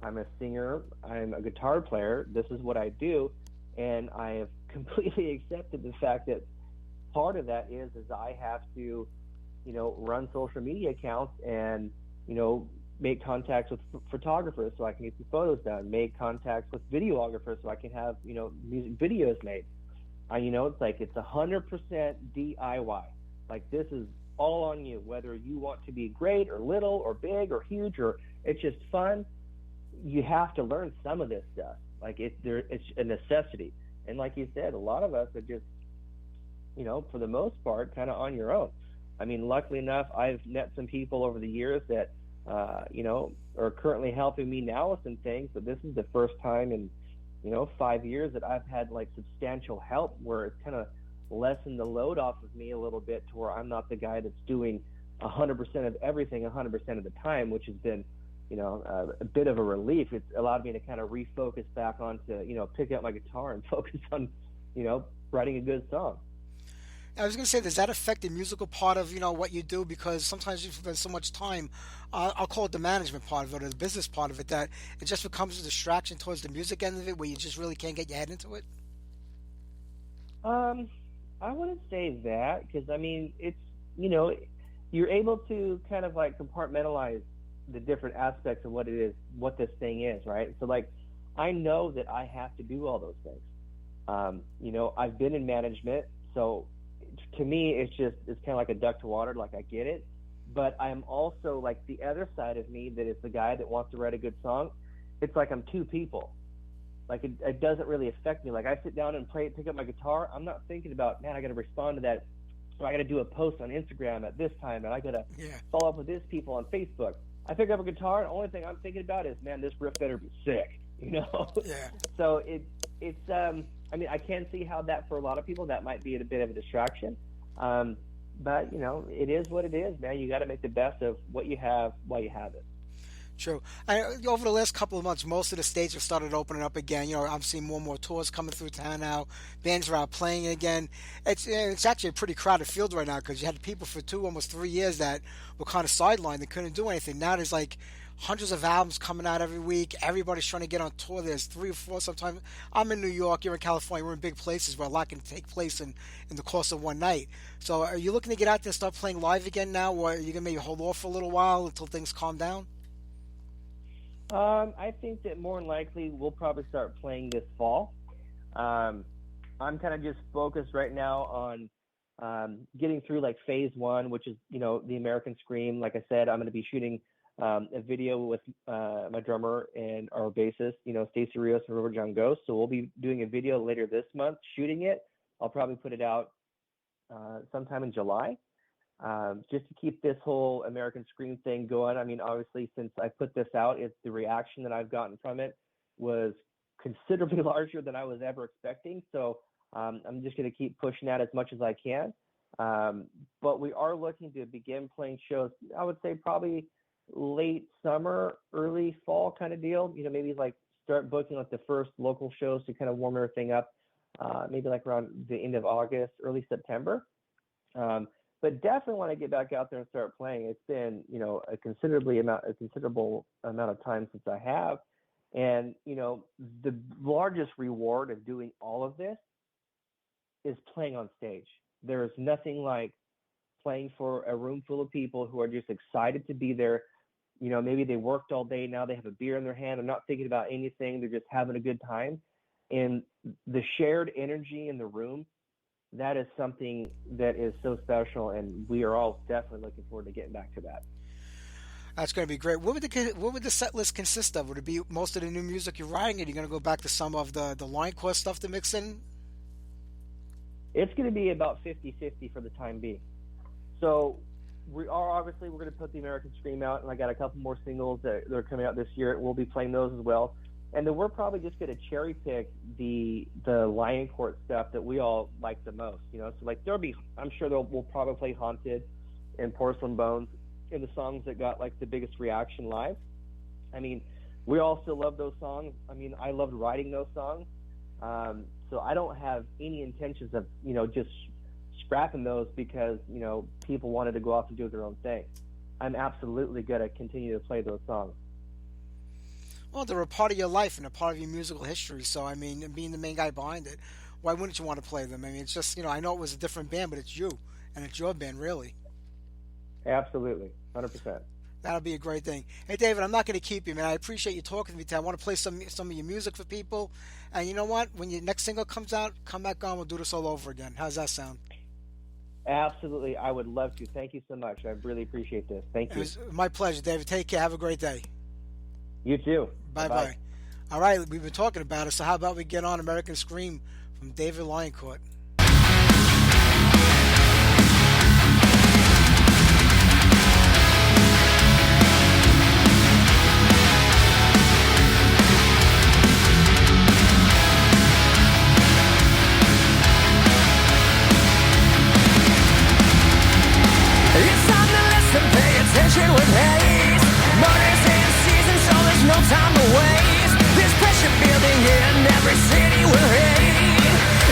I'm a singer, I'm a guitar player. This is what I do. And I have completely accepted the fact that part of that is I have to, run social media accounts and, make contacts with photographers so I can get the photos done, make contacts with videographers so I can have, music videos made. It's like it's 100% DIY. Like this is all on you, whether you want to be great or little or big or huge or it's just fun. You have to learn some of this stuff. Like it's a necessity. And like you said, a lot of us are just, for the most part, kind of on your own. I mean, luckily enough, I've met some people over the years that, are currently helping me now with some things, but this is the first time in, 5 years that I've had like substantial help where it's kind of lessened the load off of me a little bit to where I'm not the guy that's doing 100% of everything 100% of the time, which has been, a bit of a relief. It's allowed me to kind of refocus back onto, pick up my guitar and focus on, writing a good song. I was going to say, does that affect the musical part of what you do? Because sometimes you spend so much time, I'll call it the management part of it or the business part of it, that it just becomes a distraction towards the music end of it, where you just really can't get your head into it. I wouldn't say that because I mean it's you're able to kind of like compartmentalize the different aspects of what it is, what this thing is, right? So like I know that I have to do all those things. I've been in management, so to me, it's kind of like a duck to water. Like I get it, but I'm also like the other side of me that is the guy that wants to write a good song. It's like I'm two people. Like it doesn't really affect me. Like I sit down and pick up my guitar. I'm not thinking about, man, I got to respond to that. So I got to do a post on Instagram at this time, and I got to follow up with this people on Facebook. I pick up a guitar, and the only thing I'm thinking about is, man, this riff better be sick, Yeah. So it's I mean, I can see how that for a lot of people that might be a bit of a distraction, but it is what it is, man. You got to make the best of what you have while you have it. True. Over the last couple of months, most of the states have started opening up again. I'm seeing more and more tours coming through town now. Bands are out playing again. It's actually a pretty crowded field right now because you had people for almost 3 years that were kind of sidelined. They couldn't do anything. Now there's like hundreds of albums coming out every week. Everybody's trying to get on tour. There's 3 or 4 sometimes. I'm in New York. You're in California. We're in big places where a lot can take place in the course of one night. So are you looking to get out there and start playing live again now, or are you going to maybe hold off for a little while until things calm down? I think that more than likely we'll probably start playing this fall. I'm kind of just focused right now on getting through like phase 1, which is, the American Scream. Like I said, I'm going to be shooting a video with my drummer and our bassist, Stacey Rios and Robert John Ghost. So we'll be doing a video later this month, shooting it. I'll probably put it out sometime in July. Just to keep this whole American Scream thing going. I mean, obviously, since I put this out, the reaction that I've gotten from it was considerably larger than I was ever expecting. So I'm just going to keep pushing that as much as I can. But we are looking to begin playing shows, I would say probably late summer, early fall kind of deal. Maybe like start booking like the first local shows to kind of warm everything up, maybe like around the end of August, early September. But definitely want to get back out there and start playing. It's been, a considerable amount of time since I have. And, the largest reward of doing all of this is playing on stage. There is nothing like playing for a room full of people who are just excited to be there. Maybe they worked all day. Now they have a beer in their hand. They're not thinking about anything. They're just having a good time. And the shared energy in the room, that is something that is so special, and we are all definitely looking forward to getting back to that. That's going to be great. What would the set list consist of? Would it be most of the new music you're writing, and you're going to go back to some of the Lioncourt stuff to mix in? It's going to be about 50-50 for the time being. So we're going to put the American Scream out, and I got a couple more singles that are coming out this year. We'll be playing those as well. And then we're probably just going to cherry pick the Lioncourt stuff that we all like the most, So like I'm sure we'll probably play Haunted and Porcelain Bones in the songs that got like the biggest reaction live. I mean, we all still love those songs. I mean, I loved writing those songs. So I don't have any intentions of, just scrapping those because, people wanted to go off and do their own thing. I'm absolutely going to continue to play those songs. Well, they're a part of your life and a part of your musical history. So, I mean, being the main guy behind it, why wouldn't you want to play them? I mean, it's just, I know it was a different band, but it's you, and it's your band, really. Absolutely, 100%. That'll be a great thing. Hey, David, I'm not going to keep you, man. I appreciate you talking to me today. I want to play some of your music for people. And you know what? When your next single comes out, come back on. We'll do this all over again. How's that sound? Absolutely. I would love to. Thank you so much. I really appreciate this. Thank It you. was my pleasure, David. Take care. Have a great day. You too. Bye-bye. All right, we've been talking about it, so how about we get on American Scream from David Lioncourt. It's time to listen, pay attention with haste. Murder's in season, so there's no time to waste. There's pressure building in every city we're in.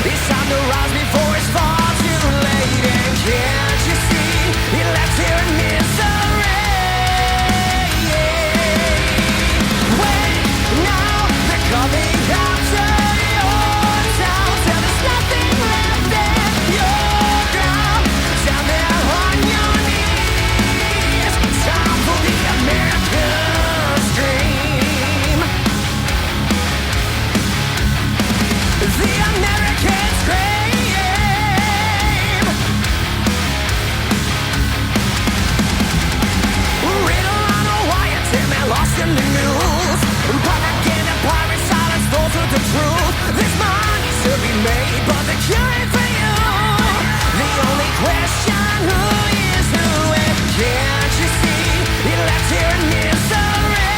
It's time to rise before it's far too late. And can't you see, he left here in misery. Wait, now they're coming after your town. Till there's nothing left in your ground. Down there on your knees. Time for the American dream. The American dream. Riddle on a wire, Tim and lost in the news. Propaganda, pirate silence, those with the truth. There's money to be made, but the cure ain't for you. The only question, who is who? And can't you see, he left here in misery.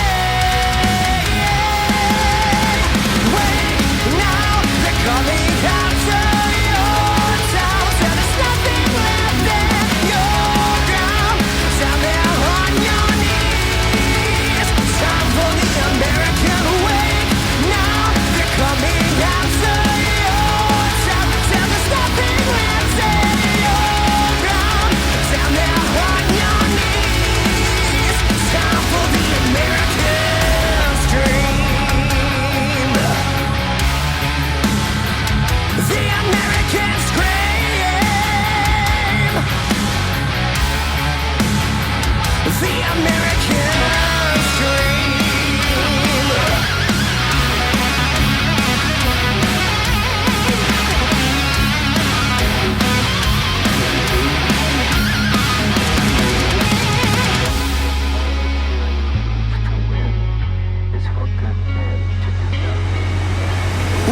Wait, now they're coming after your town. Till there's nothing left in your ground. Down there on your knees. Time for the American wake. Now they're coming after your town. Till there's nothing left in your ground. Down there on your knees. Time for the American dream. The American scream. The American scream.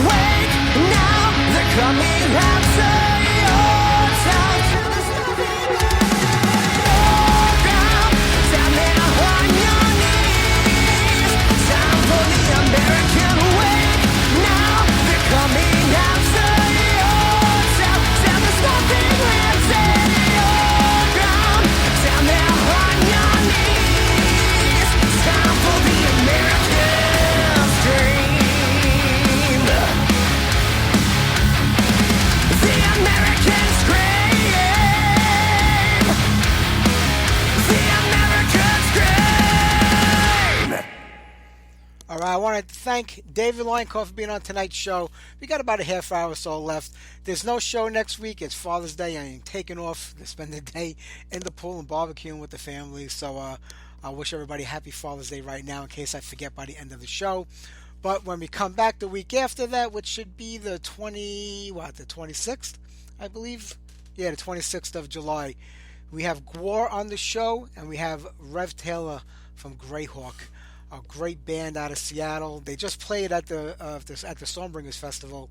Wake now, they're coming after your town. Till there's nothing left in your ground. Down there on your knees. Time for the American wake. Now they're coming after your town. Till there's nothing left in your ground. Down there on your knees. Time for the American dream. The American scream. The American scream. All right, I want to thank David Lioncourt for being on tonight's show. We got about a half hour or so left. There's no show next week. It's Father's Day. I am taking off to spend the day in the pool and barbecuing with the family. So I wish everybody happy Father's Day right now in case I forget by the end of the show. But when we come back the week after that, which should be the 26th, I believe? Yeah, the 26th of July. We have Gwar on the show, and we have Rev Taylor from Greyhawk, a great band out of Seattle. They just played at the Stormbringers Festival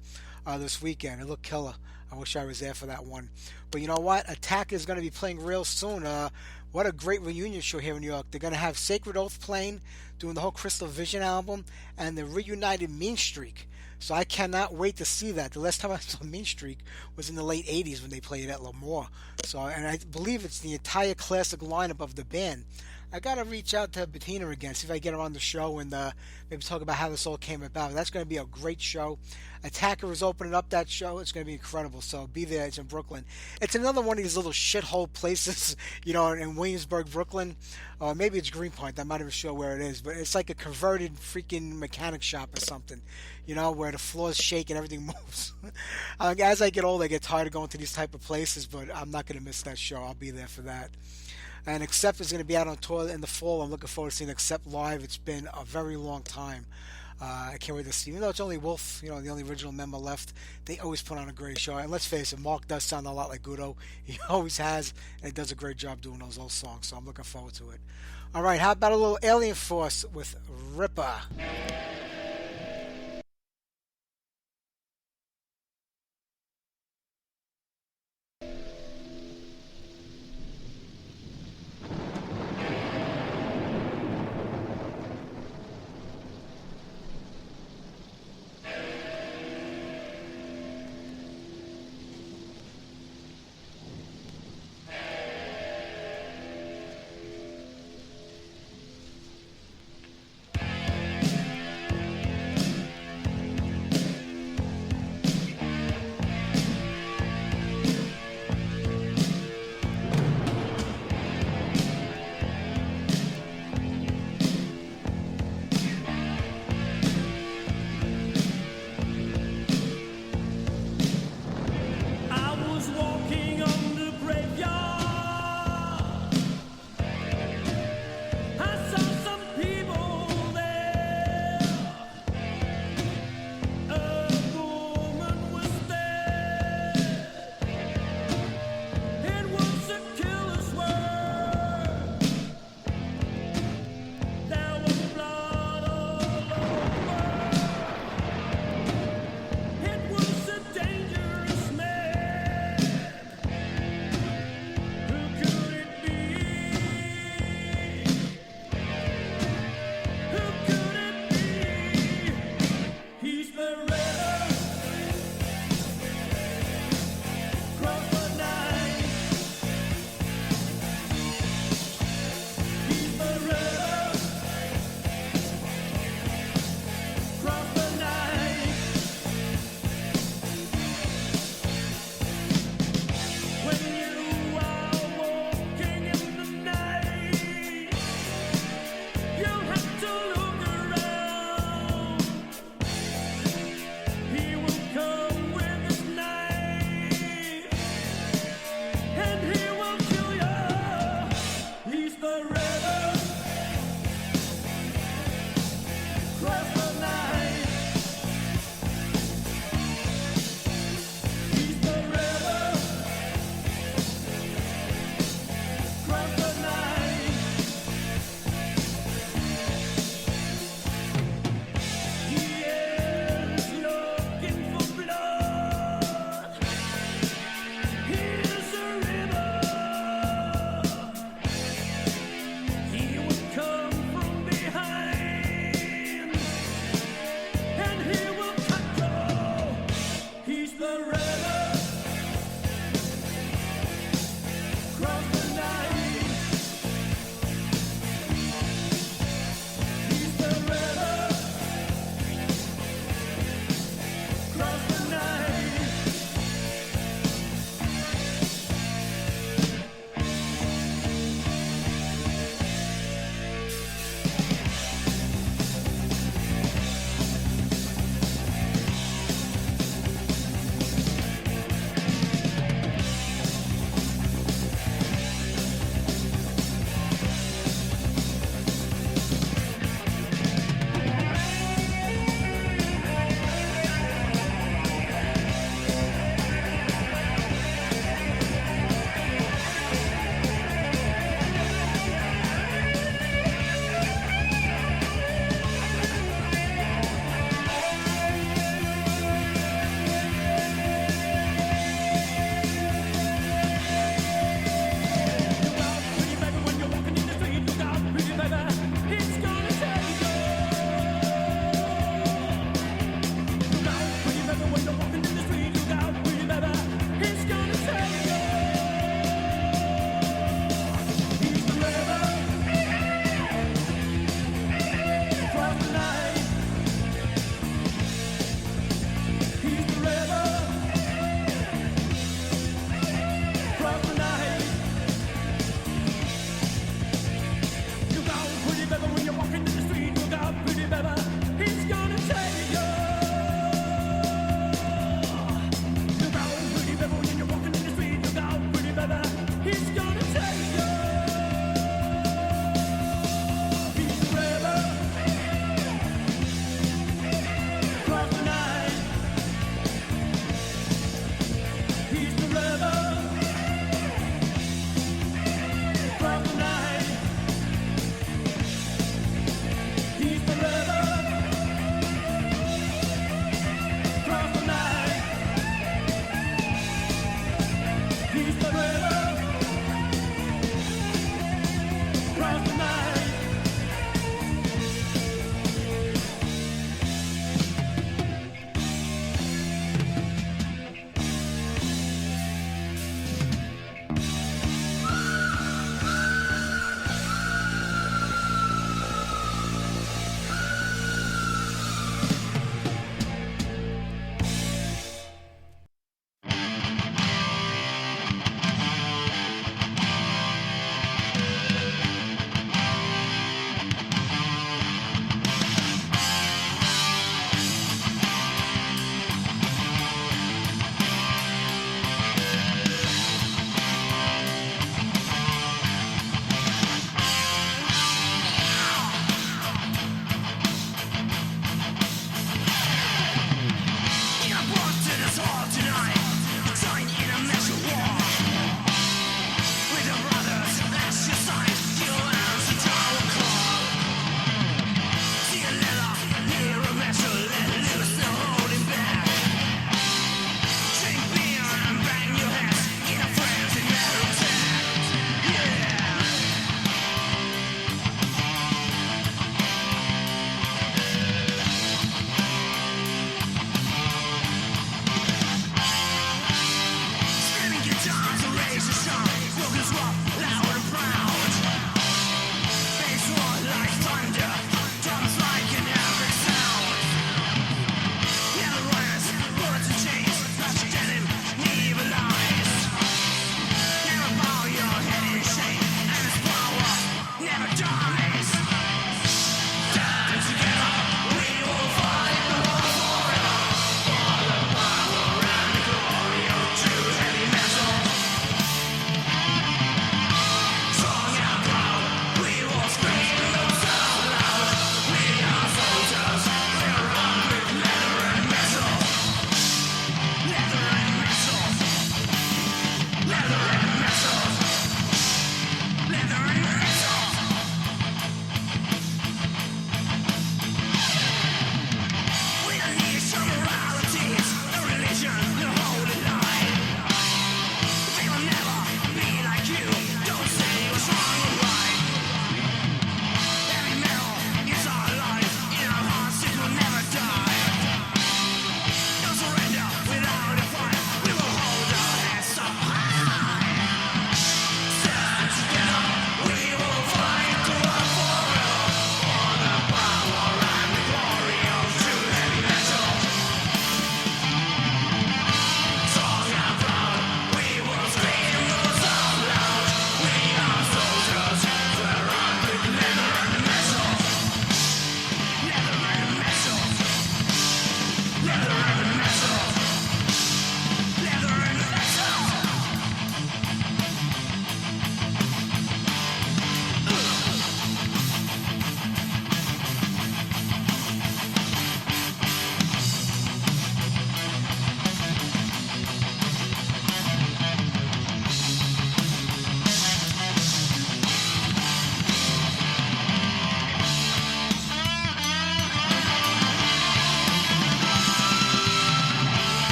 this weekend. It looked killer. I wish I was there for that one. But you know what? Attack is going to be playing real soon. What a great reunion show here in New York. They're going to have Sacred Oath playing, doing the whole Crystal Vision album, and the reunited Mean Streak. So I cannot wait to see that. The last time I saw Mean Streak was in the late 80s when they played at Lemoore. So, and I believe it's the entire classic lineup of the band. I got to reach out to Bettina again, see if I can get her on the show and maybe talk about how this all came about. That's going to be a great show. Attacker is opening up that show. It's going to be incredible. So be there. It's in Brooklyn. It's another one of these little shithole places, you know, in Williamsburg, Brooklyn. Or maybe it's Greenpoint. I'm not even sure where it is. But it's like a converted freaking mechanic shop or something, you know, where the floors shake and everything moves. As I get older, I get tired of going to these type of places. But I'm not going to miss that show. I'll be there for that. And Accept is going to be out on tour in the fall. I'm looking forward to seeing Accept live. It's been a very long time. I can't wait to see. Even though it's only Wolf, the only original member left, they always put on a great show. And let's face it, Mark does sound a lot like Gudo. He always has, and he does a great job doing those old songs. So I'm looking forward to it. All right, how about a little Alien Force with Ripper?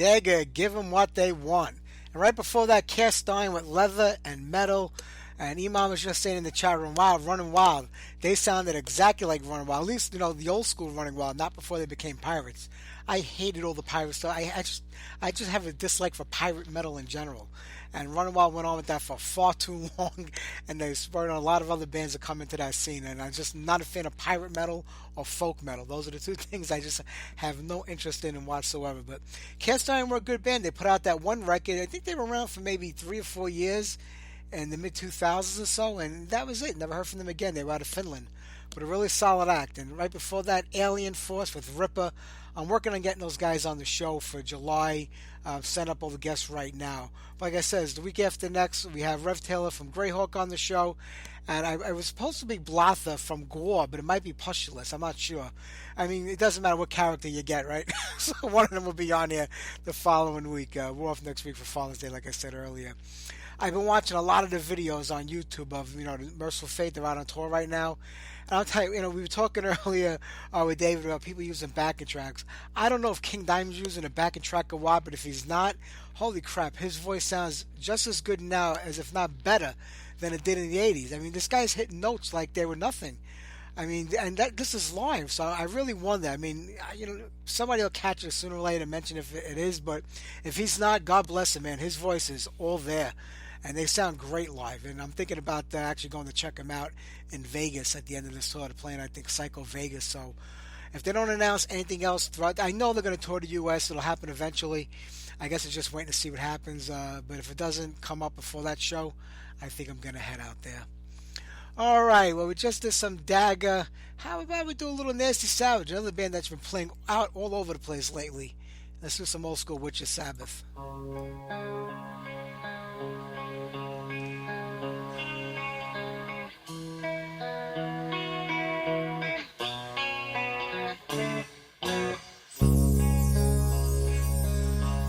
Dagger, Give Them What They Want. And right before that, Cast Iron with Leather and Metal. And Imam was just saying in the chat room, wow, Running Wild. They sounded exactly like Running Wild. At least, the old school Running Wild, not before they became pirates. I hated all the pirate stuff. I just have a dislike for pirate metal in general. And Running Wild went on with that for far too long, and they spurred on a lot of other bands to come into that scene. And I'm just not a fan of pirate metal or folk metal. Those are the two things I just have no interest in whatsoever. But Cast Iron were a good band. They put out that one record. I think they were around for maybe 3 or 4 years in the mid-2000s or so, and that was it. Never heard from them again. They were out of Finland. But a really solid act. And right before that, Alien Force with Ripper. I'm working on getting those guys on the show for July. Set up all the guests right now. Like I said, the week after next, we have Rev Taylor from Greyhawk on the show. And I was supposed to be Blather from Gore, but it might be Pustulas. I'm not sure. I mean, it doesn't matter what character you get, right? So one of them will be on here the following week. We're off next week for Father's Day, like I said earlier. I've been watching a lot of the videos on YouTube of, the Merciful Fate. They're out on tour right now. And I'll tell you, we were talking earlier with David about people using backing tracks. I don't know if King Diamond's using a backing track or what, but if he's not, holy crap, his voice sounds just as good now as if not better than it did in the 80s. I mean, this guy's hitting notes like they were nothing. I mean, and this is live, so I really wonder. I mean, somebody will catch it sooner or later and mention if it is, but if he's not, God bless him, man. His voice is all there. And they sound great live. And I'm thinking about actually going to check them out in Vegas at the end of this tour. They're playing, I think, Psycho Vegas. So if they don't announce anything else throughout, I know they're going to tour the U.S. It'll happen eventually. I guess it's just waiting to see what happens. But if it doesn't come up before that show, I think I'm going to head out there. All right. Well, we just did some Dagger. How about we do a little Nasty Savage, another band that's been playing out all over the place lately. Let's do some old school Witches Sabbath.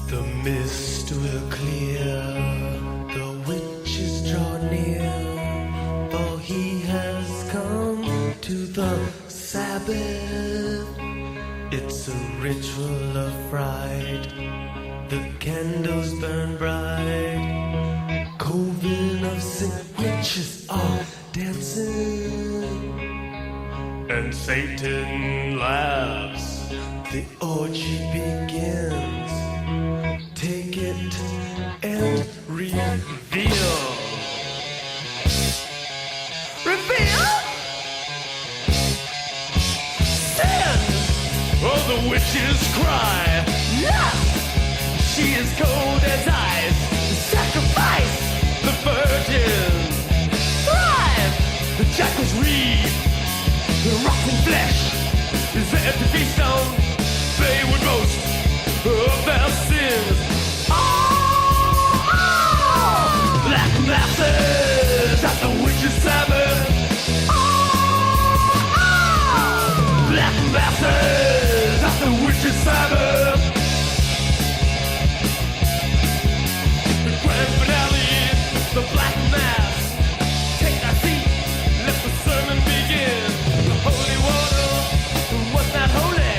The mist will clear, the witches draw near, for he has come to the Sabbath. It's a ritual of fright, the candles burn bright, coven of sin, witches are dancing, and Satan laughs, the orgy begins. Take it and reveal. Reveal? Sin! Oh, the witches cry. Lust! She is cold as ice. Sacrifice! The virgin. Thrive! The jackals read. The rotten flesh is there to feast on. They would boast of their sins. Black masses at the witches' Sabbath. Black masses at the witches' Sabbath. The grand finale, the black mass. Take a seat, let the sermon begin. The holy water was not holy.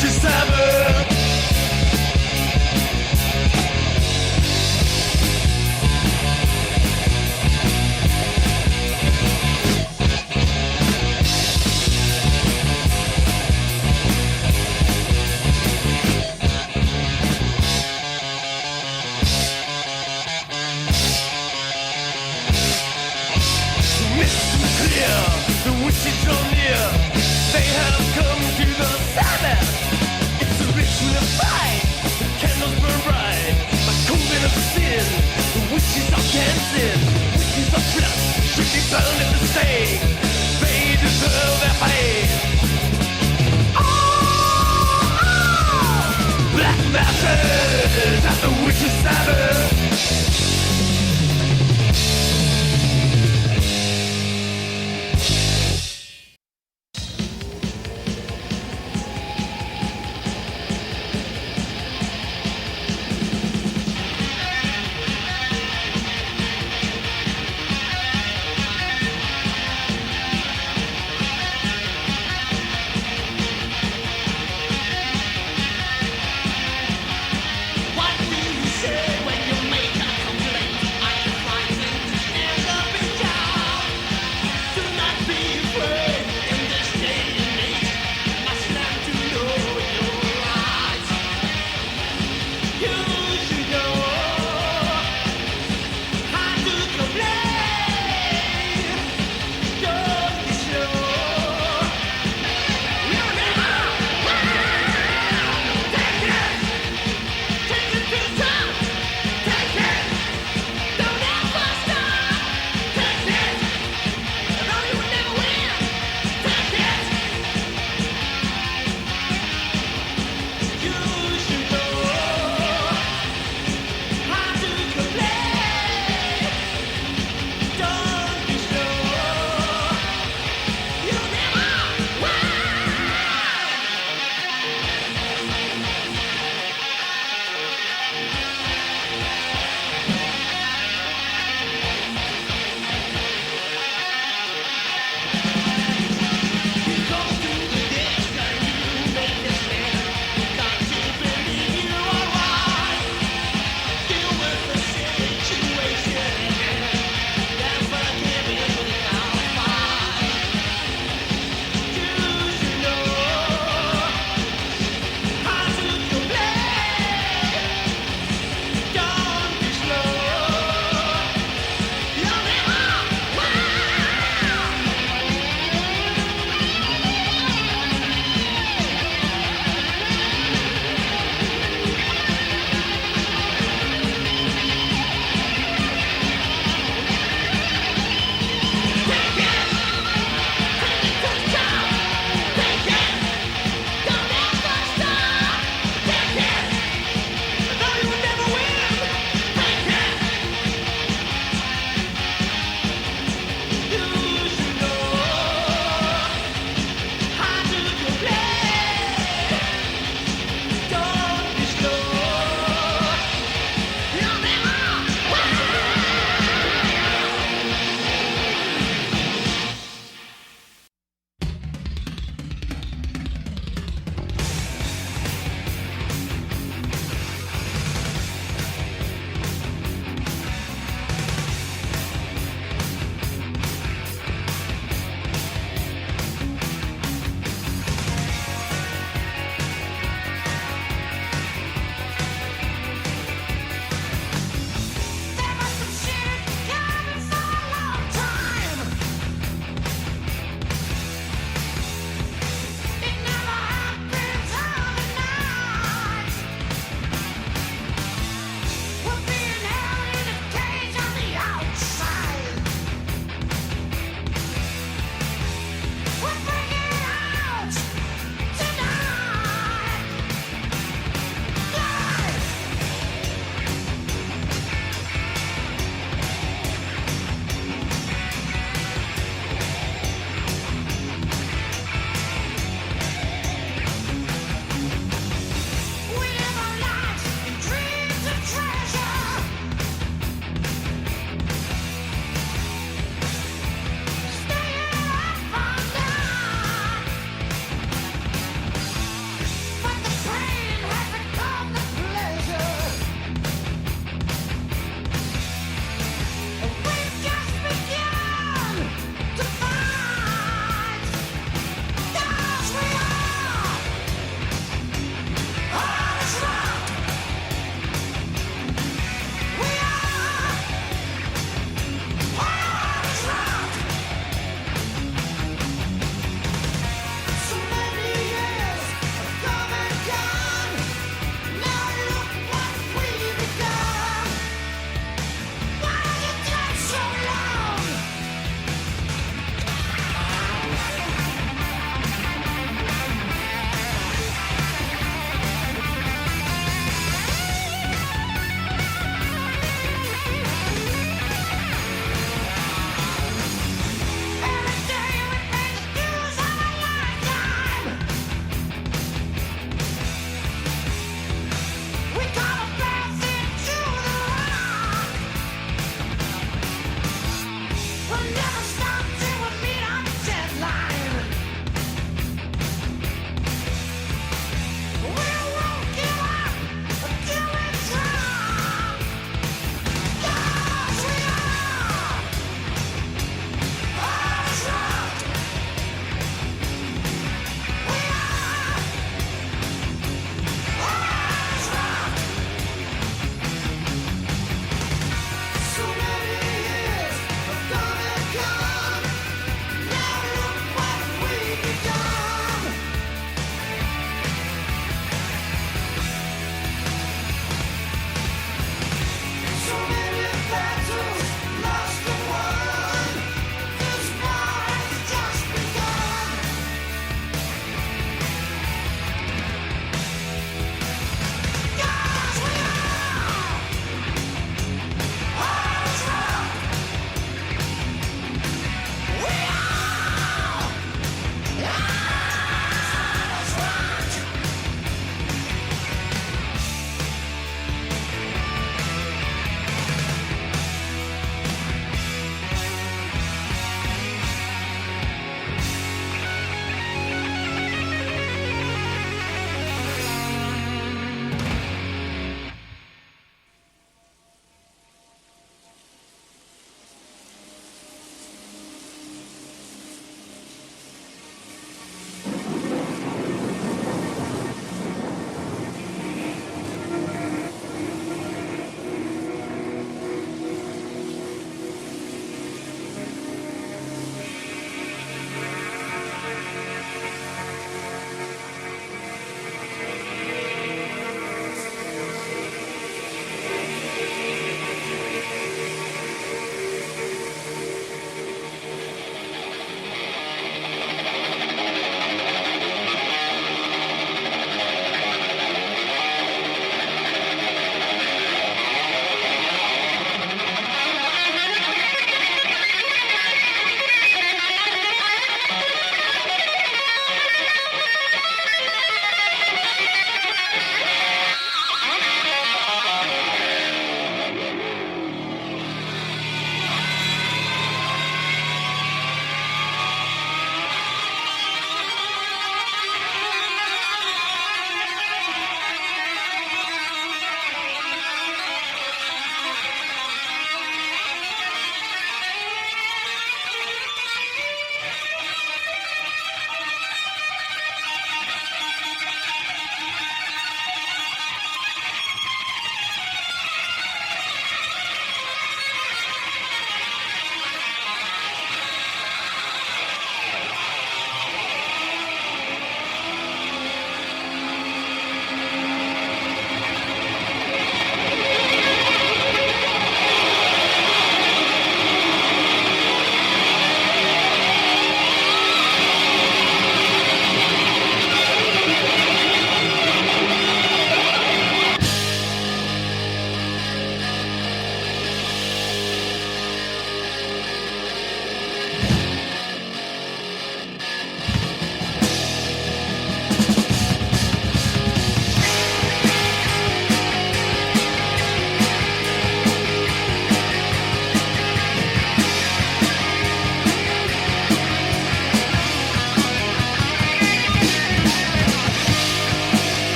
vicious Sabbath. The witches draw near. They have come to the Sabbath.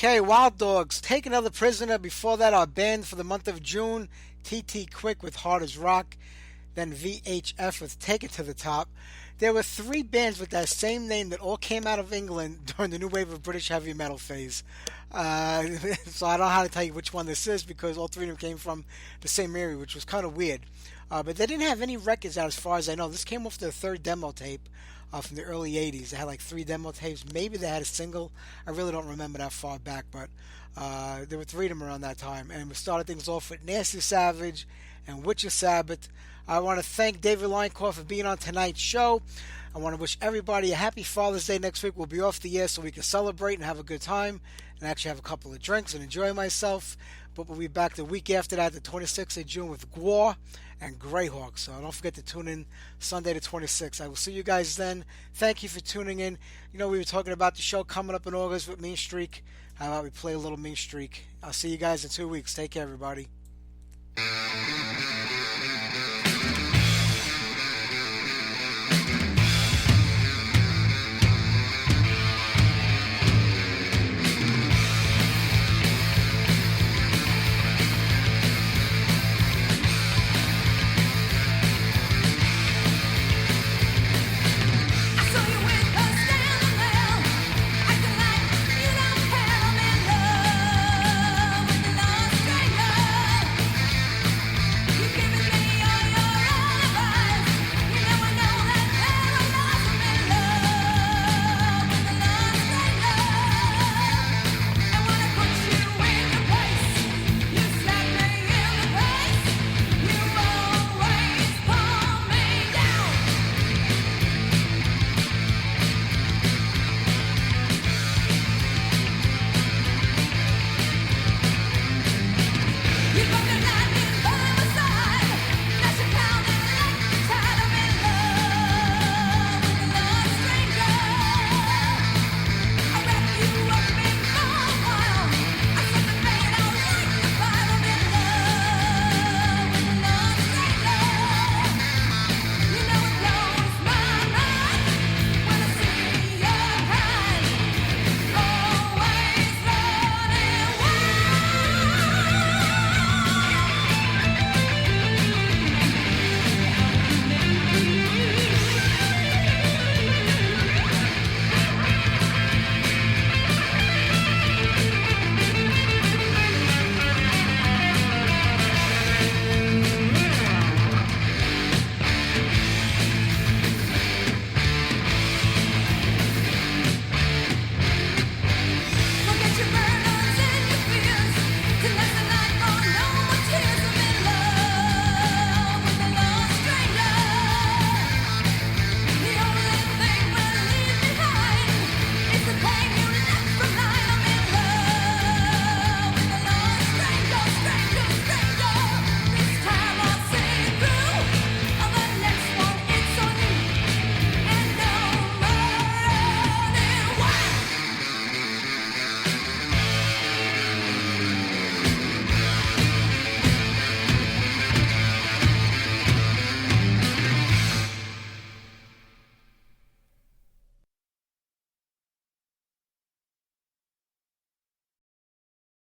Okay, Wild Dogs, Take Another Prisoner. Before that, our band for the month of June, TT Quick with Hard as Rock. Then VHF with Take It to the Top. There were 3 bands with that same name that all came out of England during the new wave of British heavy metal phase. So I don't know how to tell you which one this is because all 3 of them came from the same area, which was kind of weird. But they didn't have any records out as far as I know. This came off their 3rd demo tape from the early 80s. They had like 3 demo tapes. Maybe they had a single. I really don't remember that far back, but there were 3 of them around that time. And we started things off with Nasty Savage and Witcher Sabbath. I want to thank David Lioncourt for being on tonight's show. I want to wish everybody a happy Father's Day next week. We'll be off the air so we can celebrate and have a good time and actually have a couple of drinks and enjoy myself. But we'll be back the week after that, the 26th of June, with Gwar and Greyhawk. So don't forget to tune in Sunday the 26th. I will see you guys then. Thank you for tuning in. You know, we were talking about the show coming up in August with Mean Streak. How about we play a little Mean Streak? I'll see you guys in 2 weeks. Take care, everybody.